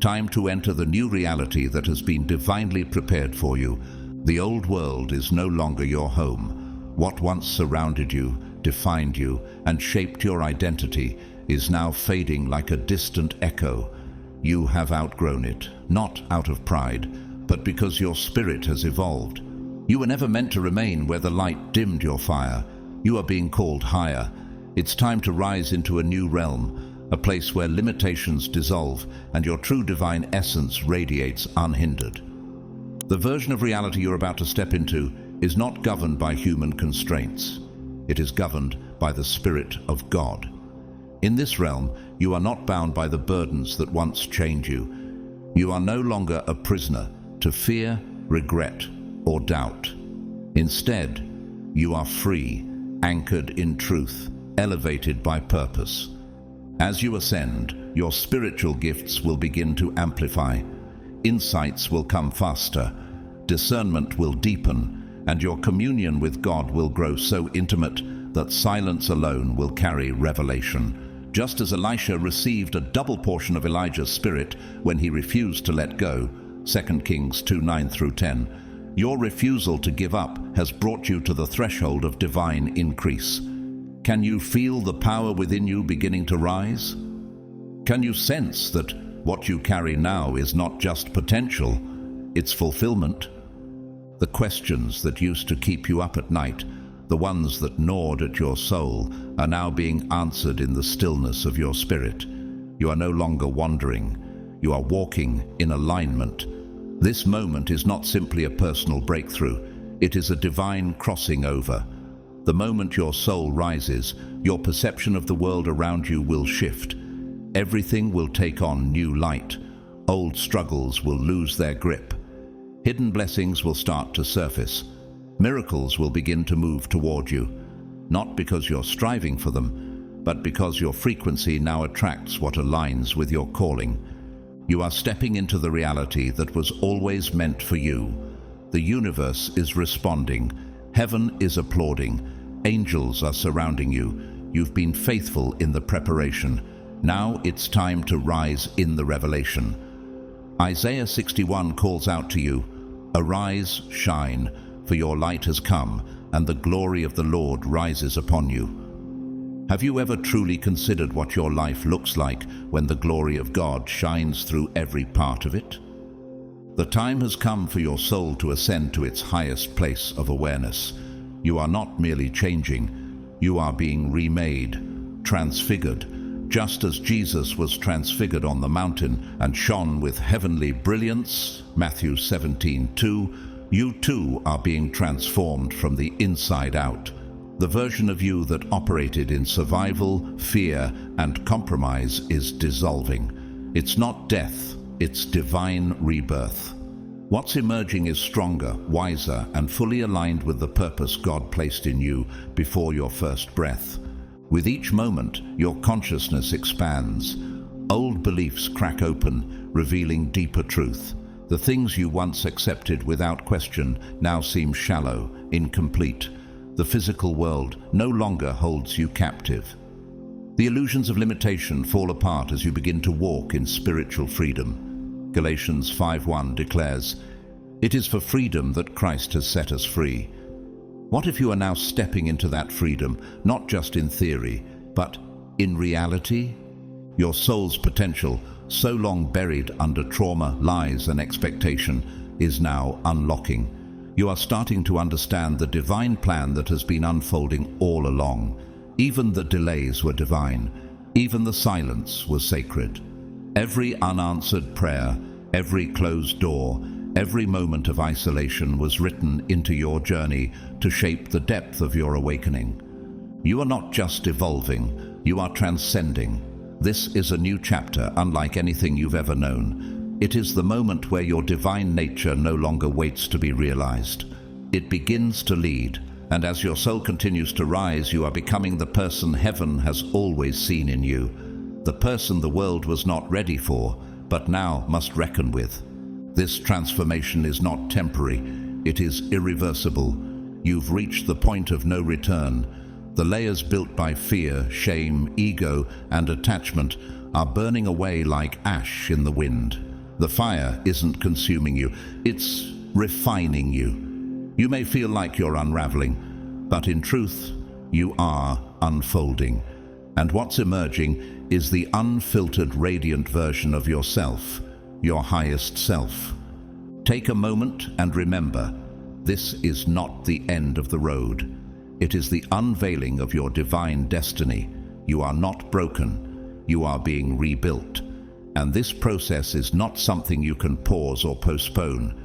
Time to enter the new reality that has been divinely prepared for you. The old world is no longer your home. What once surrounded you, defined you, and shaped your identity is now fading like a distant echo. You have outgrown it, not out of pride, but because your spirit has evolved. You were never meant to remain where the light dimmed your fire. You are being called higher. It's time to rise into a new realm, a place where limitations dissolve and your true divine essence radiates unhindered. The version of reality you're about to step into is not governed by human constraints. It is governed by the Spirit of God. In this realm, you are not bound by the burdens that once chained you. You are no longer a prisoner to fear, regret, or doubt. Instead, you are free, anchored in truth, elevated by purpose. As you ascend, your spiritual gifts will begin to amplify. Insights will come faster, discernment will deepen, and your communion with God will grow so intimate that silence alone will carry revelation. Just as Elisha received a double portion of Elijah's spirit when he refused to let go, 2 Kings 2:9-10, your refusal to give up has brought you to the threshold of divine increase. Can you feel the power within you beginning to rise? Can you sense that what you carry now is not just potential, it's fulfillment? The questions that used to keep you up at night, the ones that gnawed at your soul, are now being answered in the stillness of your spirit. You are no longer wandering. You are walking in alignment. This moment is not simply a personal breakthrough. It is a divine crossing over. The moment your soul rises, your perception of the world around you will shift. Everything will take on new light. Old struggles will lose their grip. Hidden blessings will start to surface. Miracles will begin to move toward you, not because you're striving for them, but because your frequency now attracts what aligns with your calling. You are stepping into the reality that was always meant for you. The universe is responding. Heaven is applauding. Angels are surrounding you. You've been faithful in the preparation. Now it's time to rise in the revelation. Isaiah 61 calls out to you, "Arise, shine, for your light has come, and the glory of the Lord rises upon you." Have you ever truly considered what your life looks like when the glory of God shines through every part of it? The time has come for your soul to ascend to its highest place of awareness. You are not merely changing, you are being remade, transfigured, just as Jesus was transfigured on the mountain and shone with heavenly brilliance, Matthew 17:2, you too are being transformed from the inside out. The version of you that operated in survival, fear, and compromise is dissolving. It's not death, it's divine rebirth. What's emerging is stronger, wiser, and fully aligned with the purpose God placed in you before your first breath. With each moment, your consciousness expands. Old beliefs crack open, revealing deeper truth. The things you once accepted without question now seem shallow, incomplete. The physical world no longer holds you captive. The illusions of limitation fall apart as you begin to walk in spiritual freedom. Galatians 5:1 declares, "It is for freedom that Christ has set us free." What if you are now stepping into that freedom, not just in theory, but in reality? Your soul's potential, so long buried under trauma, lies, and expectation, is now unlocking. You are starting to understand the divine plan that has been unfolding all along. Even the delays were divine. Even the silence was sacred. Every unanswered prayer, every closed door, Every moment of isolation was written into your journey to shape the depth of your awakening. You are not just evolving, you are transcending. This is a new chapter unlike anything you've ever known. It is the moment where your divine nature no longer waits to be realized. It begins to lead, and as your soul continues to rise, you are becoming the person heaven has always seen in you. The person the world was not ready for, but now must reckon with. This transformation is not temporary, it is irreversible. You've reached the point of no return. The layers built by fear, shame, ego, and attachment are burning away like ash in the wind. The fire isn't consuming you, it's refining you. You may feel like you're unraveling, but in truth, you are unfolding. And what's emerging is the unfiltered, radiant version of yourself, your highest self. Take a moment and remember, this is not the end of the road. It is the unveiling of your divine destiny. You are not broken. You are being rebuilt. And this process is not something you can pause or postpone.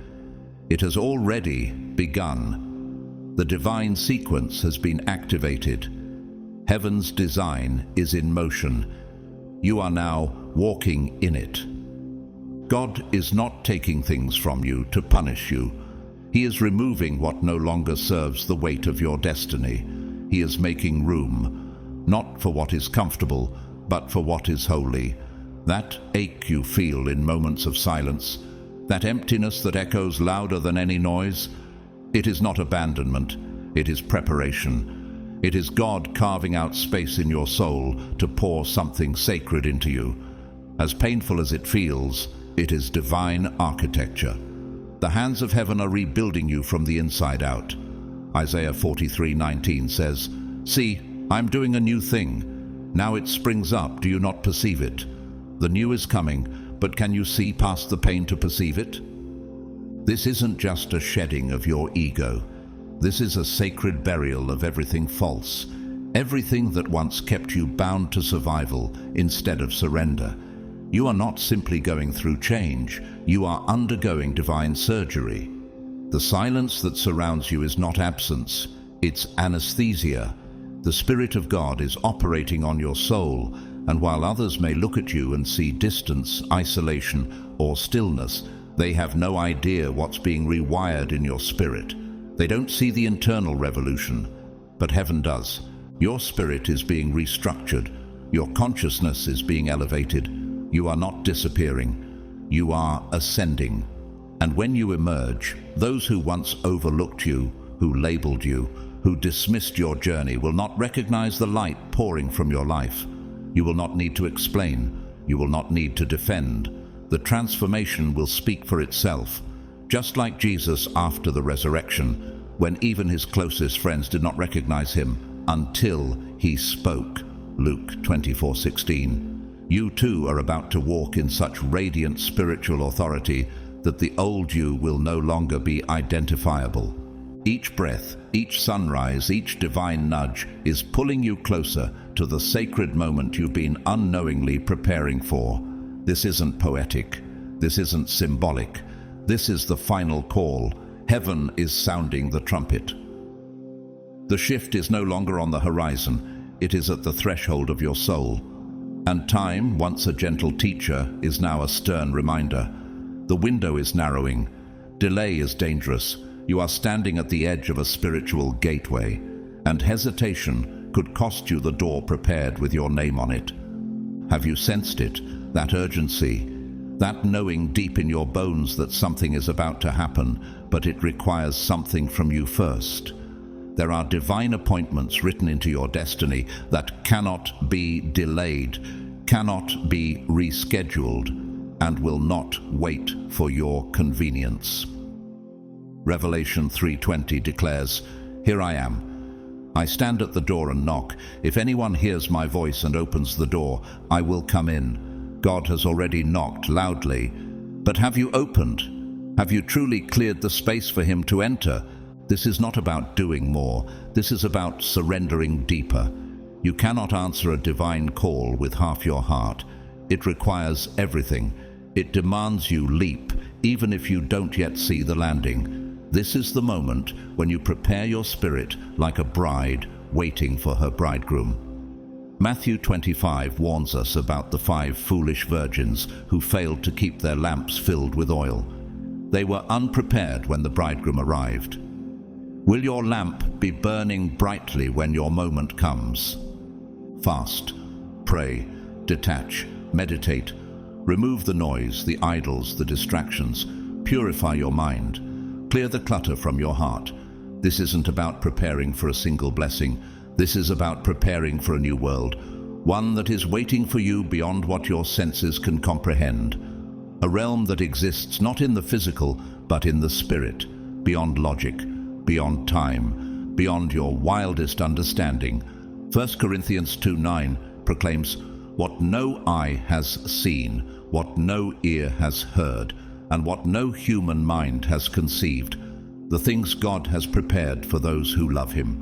It has already begun. The divine sequence has been activated. Heaven's design is in motion. You are now walking in it. God is not taking things from you to punish you. He is removing what no longer serves the weight of your destiny. He is making room, not for what is comfortable, but for what is holy. That ache you feel in moments of silence, that emptiness that echoes louder than any noise, it is not abandonment, it is preparation. It is God carving out space in your soul to pour something sacred into you. As painful as it feels, it is divine architecture. The hands of heaven are rebuilding you from the inside out. Isaiah 43:19 says, "See, I'm doing a new thing. Now it springs up, do you not perceive it? The new is coming, but can you see past the pain to perceive it?" This isn't just a shedding of your ego. This is a sacred burial of everything false, everything that once kept you bound to survival instead of surrender. You are not simply going through change, you are undergoing divine surgery. The silence that surrounds you is not absence, it's anesthesia. The Spirit of God is operating on your soul, and while others may look at you and see distance, isolation, or stillness, they have no idea what's being rewired in your spirit. They don't see the internal revolution, but heaven does. Your spirit is being restructured, your consciousness is being elevated. You are not disappearing, you are ascending. And when you emerge, those who once overlooked you, who labeled you, who dismissed your journey will not recognize the light pouring from your life. You will not need to explain, you will not need to defend. The transformation will speak for itself. Just like Jesus after the resurrection, when even his closest friends did not recognize him until he spoke. Luke 24:16. You too are about to walk in such radiant spiritual authority that the old you will no longer be identifiable. Each breath, each sunrise, each divine nudge is pulling you closer to the sacred moment you've been unknowingly preparing for. This isn't poetic. This isn't symbolic. This is the final call. Heaven is sounding the trumpet. The shift is no longer on the horizon. It is at the threshold of your soul. And time, once a gentle teacher, is now a stern reminder. The window is narrowing. Delay is dangerous. You are standing at the edge of a spiritual gateway, and hesitation could cost you the door prepared with your name on it. Have you sensed it, that urgency, that knowing deep in your bones that something is about to happen, but it requires something from you first? There are divine appointments written into your destiny that cannot be delayed, cannot be rescheduled, and will not wait for your convenience. Revelation 3:20 declares, "Here I am. I stand at the door and knock. If anyone hears my voice and opens the door, I will come in." God has already knocked loudly. But have you opened? Have you truly cleared the space for him to enter? This is not about doing more. This is about surrendering deeper. You cannot answer a divine call with half your heart. It requires everything. It demands you leap, even if you don't yet see the landing. This is the moment when you prepare your spirit like a bride waiting for her bridegroom. Matthew 25 warns us about the 5 foolish virgins who failed to keep their lamps filled with oil. They were unprepared when the bridegroom arrived. Will your lamp be burning brightly when your moment comes? Fast, pray, detach, meditate. Remove the noise, the idols, the distractions. Purify your mind. Clear the clutter from your heart. This isn't about preparing for a single blessing. This is about preparing for a new world, one that is waiting for you beyond what your senses can comprehend. A realm that exists not in the physical, but in the spirit, beyond logic, beyond time, beyond your wildest understanding. 1 Corinthians 2:9 proclaims, "What no eye has seen, what no ear has heard, and what no human mind has conceived, the things God has prepared for those who love Him."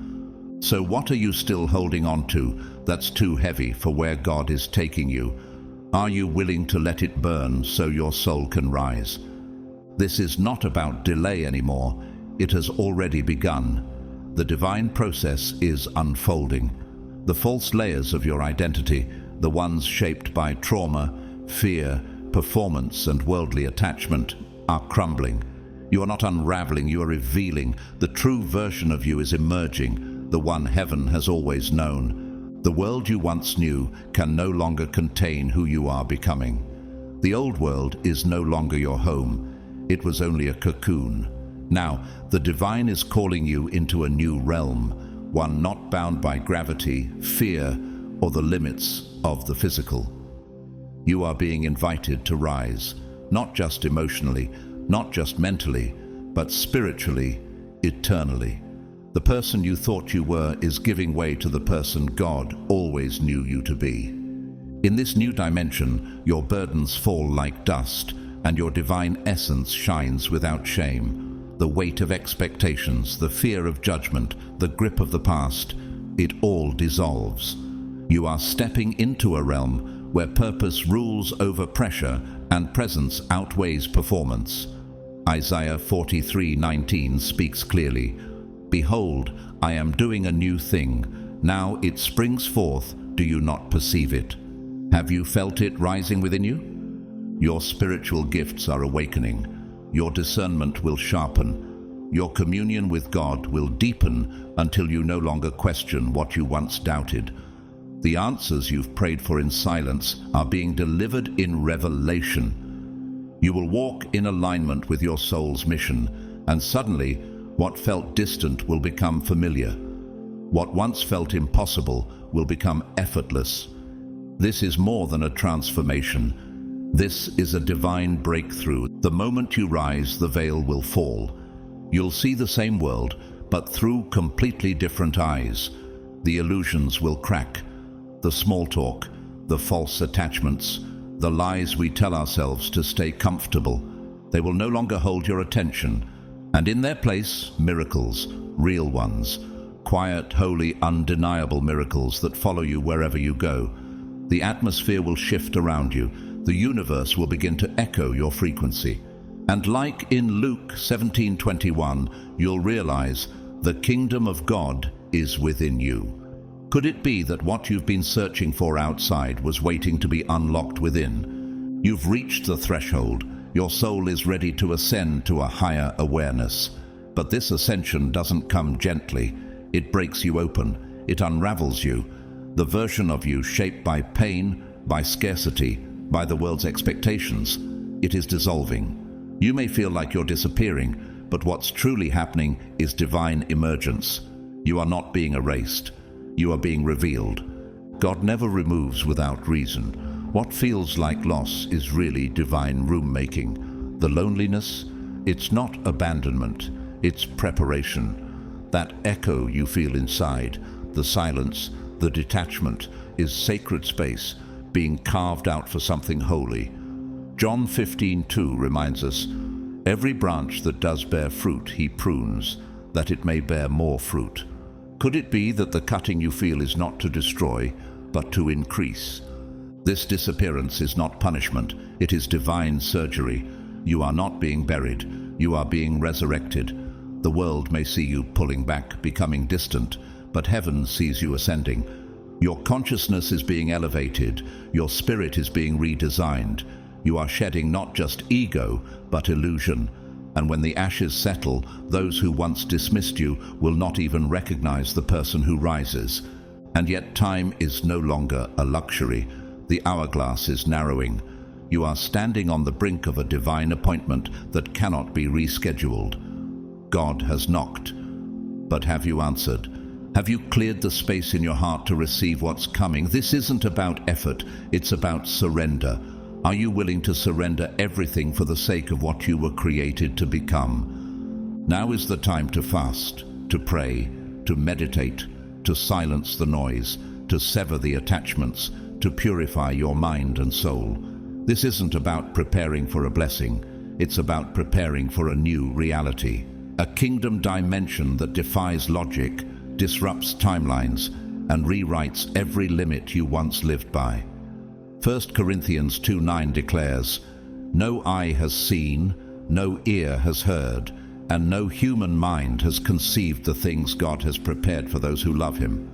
So what are you still holding on to that's too heavy for where God is taking you? Are you willing to let it burn so your soul can rise? This is not about delay anymore. It has already begun. The divine process is unfolding. The false layers of your identity, the ones shaped by trauma, fear, performance, and worldly attachment, are crumbling. You are not unraveling, you are revealing. The true version of you is emerging, the one heaven has always known. The world you once knew can no longer contain who you are becoming. The old world is no longer your home. It was only a cocoon. Now, the divine is calling you into a new realm, one not bound by gravity, fear, or the limits of the physical. You are being invited to rise, not just emotionally, not just mentally, but spiritually, eternally. The person you thought you were is giving way to the person God always knew you to be. In this new dimension, your burdens fall like dust, and your divine essence shines without shame. The weight of expectations, the fear of judgment, the grip of the past, it all dissolves. You are stepping into a realm where purpose rules over pressure and presence outweighs performance. Isaiah 43:19 speaks clearly. "Behold, I am doing a new thing. Now it springs forth. Do you not perceive it?" Have you felt it rising within you? Your spiritual gifts are awakening. Your discernment will sharpen. Your communion with God will deepen until you no longer question what you once doubted. The answers you've prayed for in silence are being delivered in revelation. You will walk in alignment with your soul's mission, and suddenly, what felt distant will become familiar. What once felt impossible will become effortless. This is more than a transformation. This is a divine breakthrough. The moment you rise, the veil will fall. You'll see the same world, but through completely different eyes. The illusions will crack. The small talk, the false attachments, the lies we tell ourselves to stay comfortable, they will no longer hold your attention. And in their place, miracles, real ones, quiet, holy, undeniable miracles that follow you wherever you go. The atmosphere will shift around you. The universe will begin to echo your frequency. And like in Luke 17:21, you'll realize the kingdom of God is within you. Could it be that what you've been searching for outside was waiting to be unlocked within? You've reached the threshold. Your soul is ready to ascend to a higher awareness. But this ascension doesn't come gently. It breaks you open. It unravels you. The version of you shaped by pain, by scarcity, by the world's expectations, it is dissolving. You may feel like you're disappearing, but what's truly happening is divine emergence. You are not being erased. You are being revealed. God never removes without reason. What feels like loss is really divine room-making. The loneliness, it's not abandonment, it's preparation. That echo you feel inside, the silence, the detachment, is sacred space being carved out for something holy. John 15:2 reminds us, "Every branch that does bear fruit he prunes, that it may bear more fruit." Could it be that the cutting you feel is not to destroy, but to increase? This disappearance is not punishment, It is divine surgery. You are not being buried. You are being resurrected. The world may see you pulling back, becoming distant, but heaven sees you ascending. Your consciousness is being elevated. Your spirit is being redesigned. You are shedding not just ego, but illusion. And when the ashes settle, those who once dismissed you will not even recognize the person who rises. And yet time is no longer a luxury. The hourglass is narrowing. You are standing on the brink of a divine appointment that cannot be rescheduled. God has knocked. But have you answered? Have you cleared the space in your heart to receive what's coming? This isn't about effort, it's about surrender. Are you willing to surrender everything for the sake of what you were created to become? Now is the time to fast, to pray, to meditate, to silence the noise, to sever the attachments, to purify your mind and soul. This isn't about preparing for a blessing, it's about preparing for a new reality. A kingdom dimension that defies logic, disrupts timelines, and rewrites every limit you once lived by. 1 Corinthians 2:9 declares, "No eye has seen, no ear has heard, and no human mind has conceived the things God has prepared for those who love Him."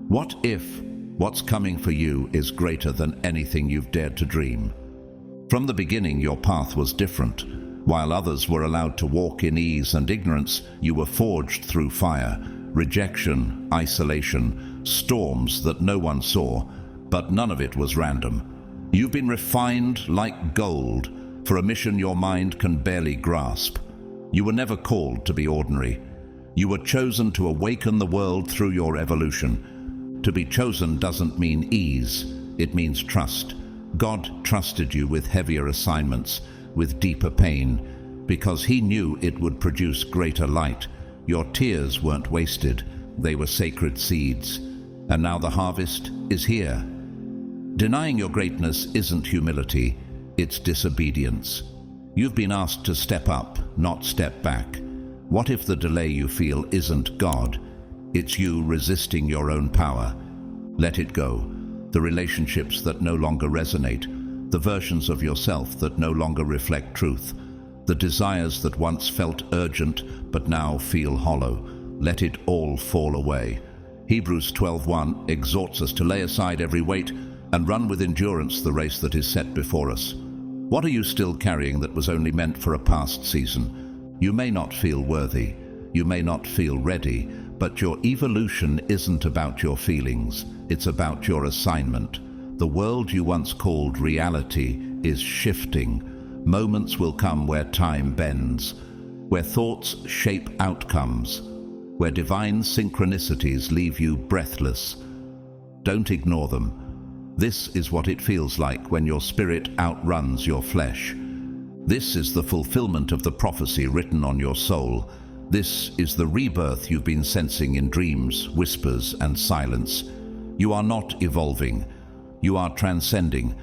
What if what's coming for you is greater than anything you've dared to dream? From the beginning, your path was different. While others were allowed to walk in ease and ignorance, you were forged through fire, rejection, isolation, storms that no one saw, but none of it was random. You've been refined like gold for a mission your mind can barely grasp. You were never called to be ordinary. You were chosen to awaken the world through your evolution. To be chosen doesn't mean ease, it means trust. God trusted you with heavier assignments, with deeper pain, because He knew it would produce greater light. Your tears weren't wasted, they were sacred seeds. And now the harvest is here. Denying your greatness isn't humility, it's disobedience. You've been asked to step up, not step back. What if the delay you feel isn't God? It's you resisting your own power. Let it go. The relationships that no longer resonate, the versions of yourself that no longer reflect truth, the desires that once felt urgent but now feel hollow. Let it all fall away. Hebrews 12:1 exhorts us to lay aside every weight and run with endurance the race that is set before us. What are you still carrying that was only meant for a past season? You may not feel worthy, you may not feel ready, but your evolution isn't about your feelings, it's about your assignment. The world you once called reality is shifting. Moments will come where time bends, where thoughts shape outcomes, where divine synchronicities leave you breathless. Don't ignore them. This is what it feels like when your spirit outruns your flesh. This is the fulfillment of the prophecy written on your soul. This is the rebirth you've been sensing in dreams, whispers, and silence. You are not evolving. You are transcending.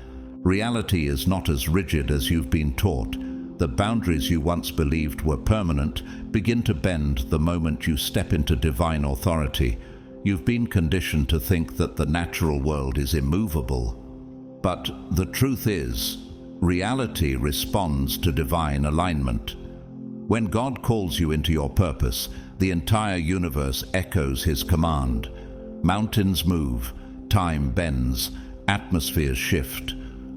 Reality is not as rigid as you've been taught. The boundaries you once believed were permanent begin to bend the moment you step into divine authority. You've been conditioned to think that the natural world is immovable. But the truth is, reality responds to divine alignment. When God calls you into your purpose, the entire universe echoes His command. Mountains move, time bends, atmospheres shift.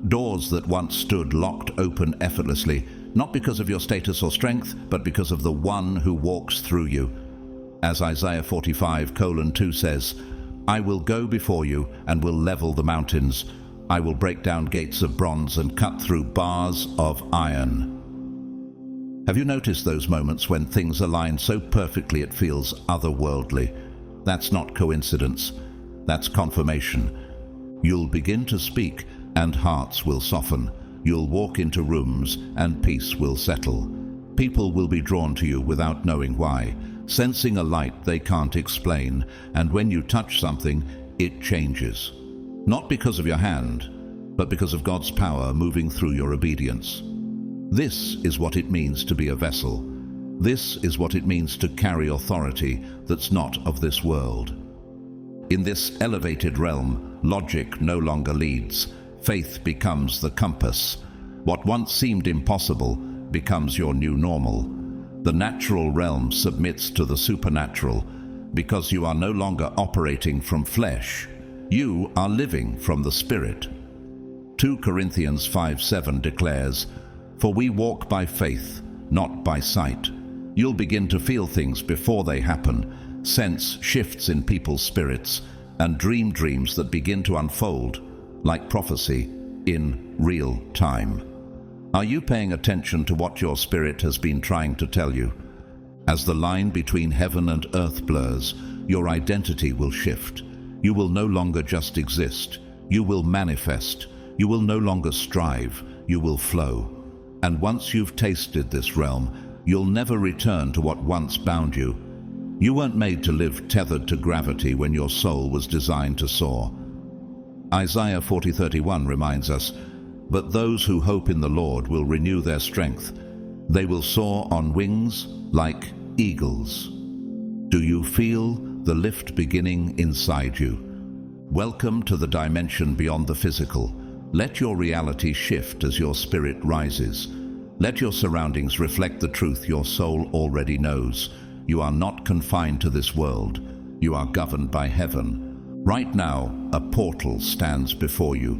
Doors that once stood locked open effortlessly, not because of your status or strength, but because of the one who walks through you. As Isaiah 45:2 says, "I will go before you and will level the mountains. I will break down gates of bronze and cut through bars of iron." Have you noticed those moments when things align so perfectly it feels otherworldly? That's not coincidence. That's confirmation. You'll begin to speak and hearts will soften. You'll walk into rooms and peace will settle. People will be drawn to you without knowing why, sensing a light they can't explain, and when you touch something, it changes. Not because of your hand, but because of God's power moving through your obedience. This is what it means to be a vessel. This is what it means to carry authority that's not of this world. In this elevated realm, logic no longer leads. Faith becomes the compass. What once seemed impossible becomes your new normal. The natural realm submits to the supernatural because you are no longer operating from flesh. You are living from the Spirit. 2 Corinthians 5:7 declares, "For we walk by faith, not by sight." You'll begin to feel things before they happen, sense shifts in people's spirits, and dream dreams that begin to unfold, like prophecy, in real time. Are you paying attention to what your spirit has been trying to tell you? As the line between heaven and earth blurs, your identity will shift. You will no longer just exist. You will manifest. You will no longer strive. You will flow. And once you've tasted this realm, you'll never return to what once bound you. You weren't made to live tethered to gravity when your soul was designed to soar. Isaiah 40:31 reminds us, "But those who hope in the Lord will renew their strength. They will soar on wings like eagles." Do you feel the lift beginning inside you? Welcome to the dimension beyond the physical. Let your reality shift as your spirit rises. Let your surroundings reflect the truth your soul already knows. You are not confined to this world. You are governed by heaven. Right now, a portal stands before you,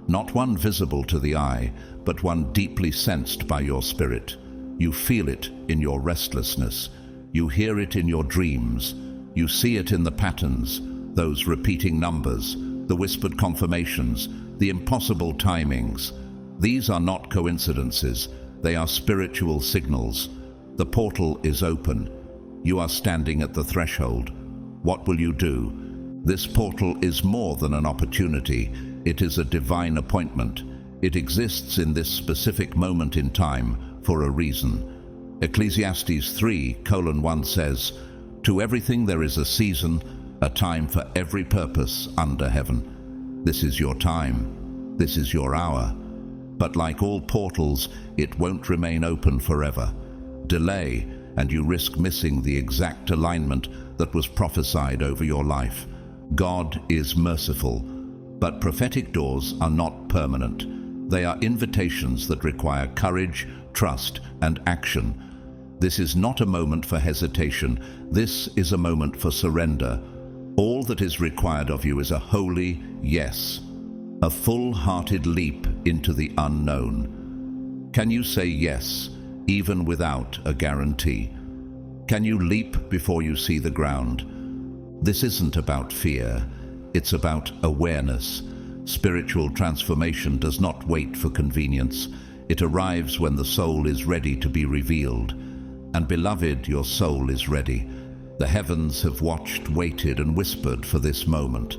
not one visible to the eye, but one deeply sensed by your spirit. You feel it in your restlessness. You hear it in your dreams. You see it in the patterns, those repeating numbers, the whispered confirmations, the impossible timings. These are not coincidences. They are spiritual signals. The portal is open. You are standing at the threshold. What will you do? This portal is more than an opportunity. It is a divine appointment. It exists in this specific moment in time for a reason. Ecclesiastes 3:1 says, "To everything there is a season, a time for every purpose under heaven." This is your time. This is your hour. But like all portals, it won't remain open forever. Delay, and you risk missing the exact alignment that was prophesied over your life. God is merciful, but prophetic doors are not permanent. They are invitations that require courage, trust, and action. This is not a moment for hesitation. This is a moment for surrender. All that is required of you is a holy yes, a full-hearted leap into the unknown. Can you say yes, even without a guarantee? Can you leap before you see the ground? This isn't about fear. It's about awareness. Spiritual transformation does not wait for convenience. It arrives when the soul is ready to be revealed. And beloved, your soul is ready. The heavens have watched, waited, and whispered for this moment.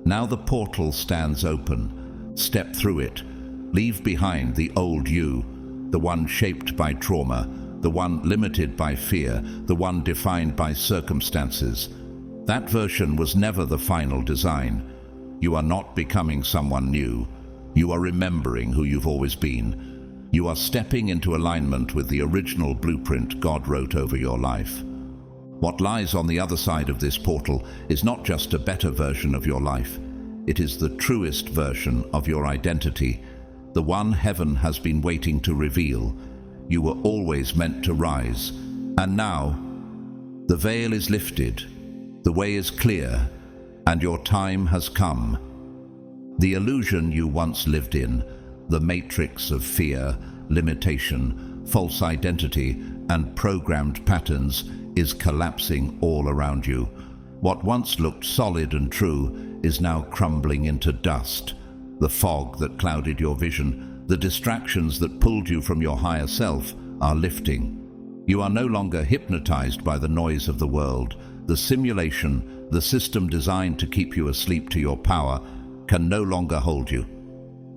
Now the portal stands open. Step through it. Leave behind the old you, the one shaped by trauma, the one limited by fear, the one defined by circumstances. That version was never the final design. You are not becoming someone new. You are remembering who you've always been. You are stepping into alignment with the original blueprint God wrote over your life. What lies on the other side of this portal is not just a better version of your life. It is the truest version of your identity, the one heaven has been waiting to reveal. You were always meant to rise. And now, the veil is lifted, the way is clear, and your time has come. The illusion you once lived in, the matrix of fear, limitation, false identity, and programmed patterns, is collapsing all around you. What once looked solid and true is now crumbling into dust. The fog that clouded your vision, the distractions that pulled you from your higher self, are lifting. You are no longer hypnotized by the noise of the world. The simulation, the system designed to keep you asleep to your power, can no longer hold you.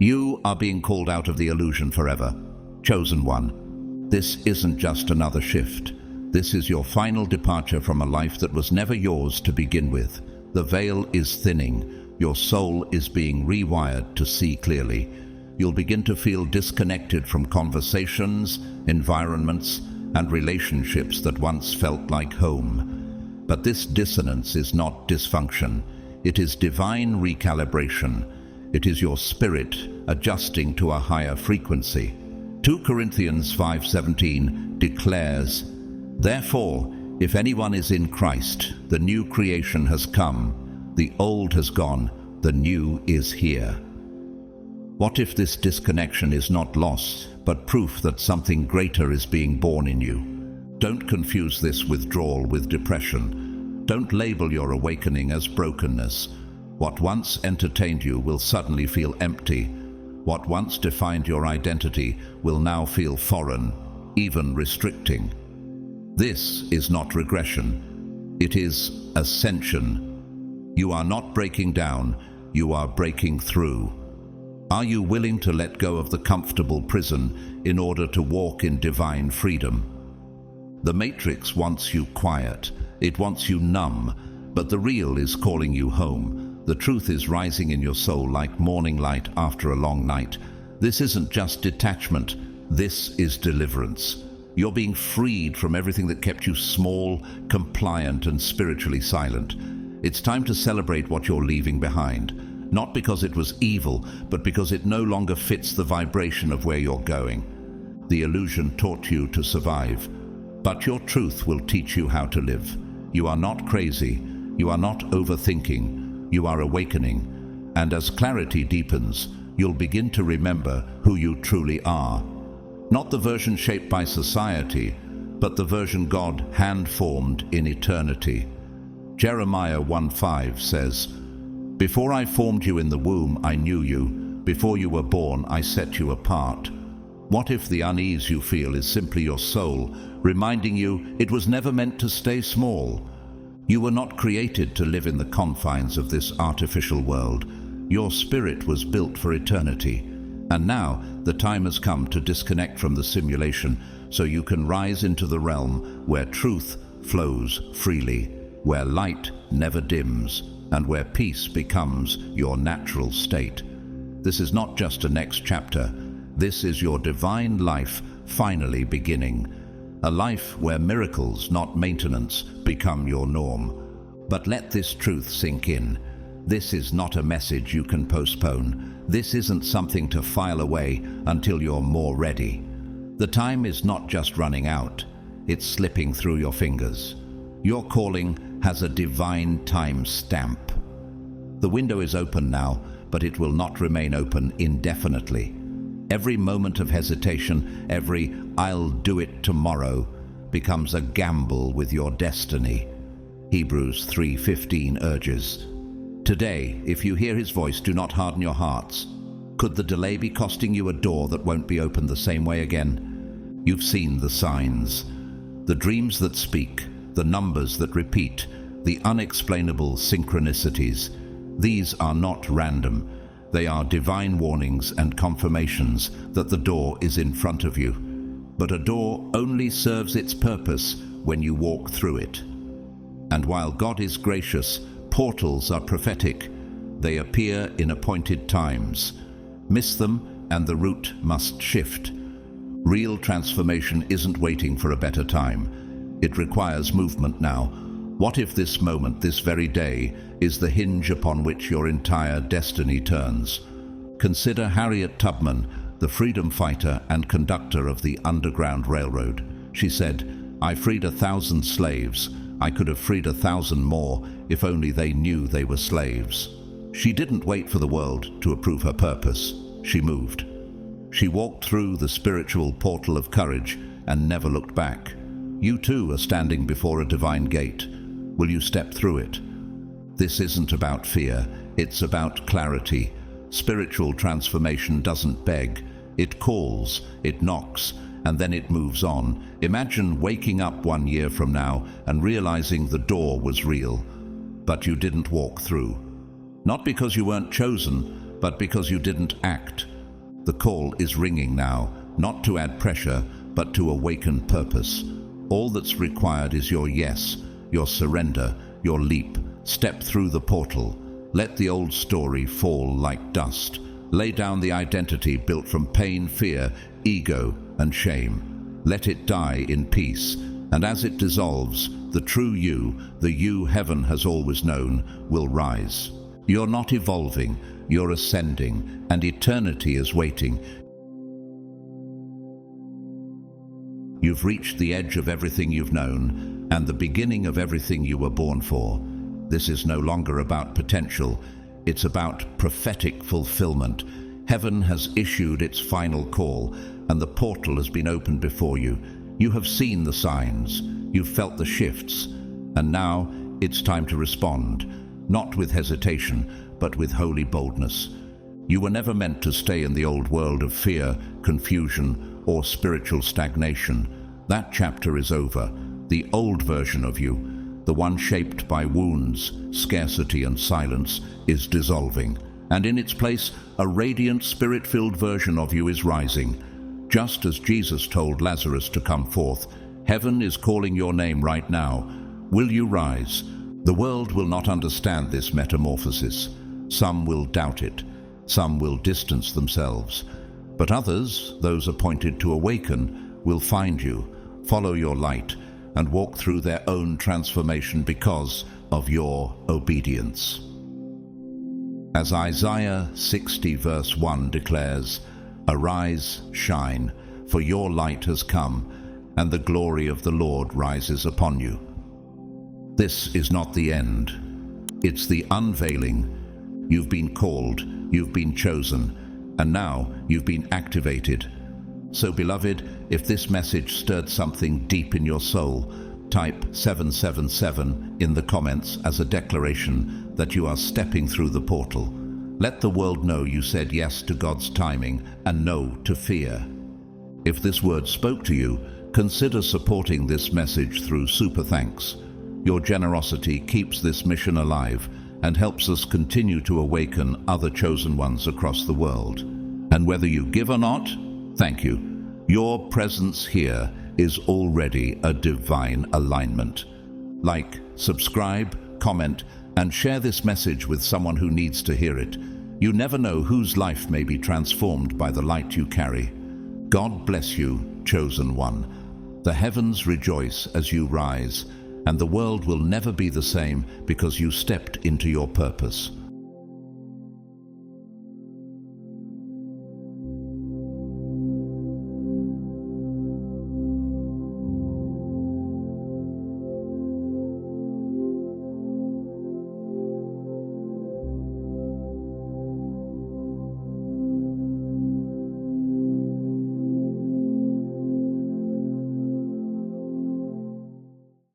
You are being called out of the illusion forever. Chosen one. This isn't just another shift. This is your final departure from a life that was never yours to begin with. The veil is thinning. Your soul is being rewired to see clearly. You'll begin to feel disconnected from conversations, environments, and relationships that once felt like home. But this dissonance is not dysfunction. It is divine recalibration. It is your spirit adjusting to a higher frequency. 2 Corinthians 5:17 declares, "Therefore, if anyone is in Christ, the new creation has come, the old has gone, the new is here." What if this disconnection is not loss, but proof that something greater is being born in you? Don't confuse this withdrawal with depression. Don't label your awakening as brokenness. What once entertained you will suddenly feel empty. What once defined your identity will now feel foreign, even restricting. This is not regression. It is ascension. You are not breaking down, you are breaking through. Are you willing to let go of the comfortable prison in order to walk in divine freedom? The matrix wants you quiet, it wants you numb, but the real is calling you home. The truth is rising in your soul like morning light after a long night. This isn't just detachment, this is deliverance. You're being freed from everything that kept you small, compliant, and spiritually silent. It's time to celebrate what you're leaving behind. Not because it was evil, but because it no longer fits the vibration of where you're going. The illusion taught you to survive, but your truth will teach you how to live. You are not crazy, you are not overthinking, you are awakening. And as clarity deepens, you'll begin to remember who you truly are. Not the version shaped by society, but the version God hand-formed in eternity. Jeremiah 1:5 says, "Before I formed you in the womb, I knew you. Before you were born, I set you apart." What if the unease you feel is simply your soul, reminding you it was never meant to stay small? You were not created to live in the confines of this artificial world. Your spirit was built for eternity. And now, the time has come to disconnect from the simulation so you can rise into the realm where truth flows freely, where light never dims, and where peace becomes your natural state. This is not just a next chapter. This is your divine life finally beginning. A life where miracles, not maintenance, become your norm. But let this truth sink in. This is not a message you can postpone. This isn't something to file away until you're more ready. The time is not just running out, it's slipping through your fingers. Your calling has a divine time stamp. The window is open now, but it will not remain open indefinitely. Every moment of hesitation, every "I'll do it tomorrow," becomes a gamble with your destiny. Hebrews 3:15 urges, "Today, if you hear his voice, do not harden your hearts." Could the delay be costing you a door that won't be opened the same way again? You've seen the signs. The dreams that speak, the numbers that repeat, the unexplainable synchronicities. These are not random. They are divine warnings and confirmations that the door is in front of you. But a door only serves its purpose when you walk through it. And while God is gracious, portals are prophetic. They appear in appointed times. Miss them and the route must shift. Real transformation isn't waiting for a better time. It requires movement now. What if this moment, this very day, is the hinge upon which your entire destiny turns? Consider Harriet Tubman, the freedom fighter and conductor of the Underground Railroad. She said, "I freed 1,000 slaves. I could have freed 1,000 more if only they knew they were slaves." She didn't wait for the world to approve her purpose. She moved. She walked through the spiritual portal of courage and never looked back. You too are standing before a divine gate. Will you step through it? This isn't about fear, it's about clarity. Spiritual transformation doesn't beg, it calls, it knocks, and then it moves on. Imagine waking up 1 year from now and realizing the door was real, but you didn't walk through. Not because you weren't chosen, but because you didn't act. The call is ringing now, not to add pressure, but to awaken purpose. All that's required is your yes, your surrender, your leap. Step through the portal. Let the old story fall like dust. Lay down the identity built from pain, fear, ego, and shame. Let it die in peace. And as it dissolves, the true you, the you heaven has always known, will rise. You're not evolving, you're ascending, and eternity is waiting. You've reached the edge of everything you've known and the beginning of everything you were born for. This is no longer about potential, it's about prophetic fulfillment. Heaven has issued its final call, and the portal has been opened before you. You have seen the signs, you've felt the shifts, and now it's time to respond, not with hesitation, but with holy boldness. You were never meant to stay in the old world of fear, confusion, or spiritual stagnation. That chapter is over. The old version of you, the one shaped by wounds, scarcity, and silence, is dissolving. And in its place, a radiant, spirit-filled version of you is rising. Just as Jesus told Lazarus to come forth, heaven is calling your name right now. Will you rise? The world will not understand this metamorphosis. Some will doubt it. Some will distance themselves. But others, those appointed to awaken, will find you, follow your light, and walk through their own transformation because of your obedience. As Isaiah 60 verse 1 declares, "Arise, shine, for your light has come, and the glory of the Lord rises upon you." This is not the end. It's the unveiling. You've been called, you've been chosen, and now you've been activated. So, beloved, if this message stirred something deep in your soul, type 777 in the comments as a declaration that you are stepping through the portal. Let the world know you said yes to God's timing and no to fear. If this word spoke to you, consider supporting this message through Super Thanks. Your generosity keeps this mission alive and helps us continue to awaken other chosen ones across the world. And whether you give or not, thank you. Your presence here is already a divine alignment. Like, subscribe, comment, and share this message with someone who needs to hear it. You never know whose life may be transformed by the light you carry. God bless you, chosen one. The heavens rejoice as you rise, and the world will never be the same because you stepped into your purpose.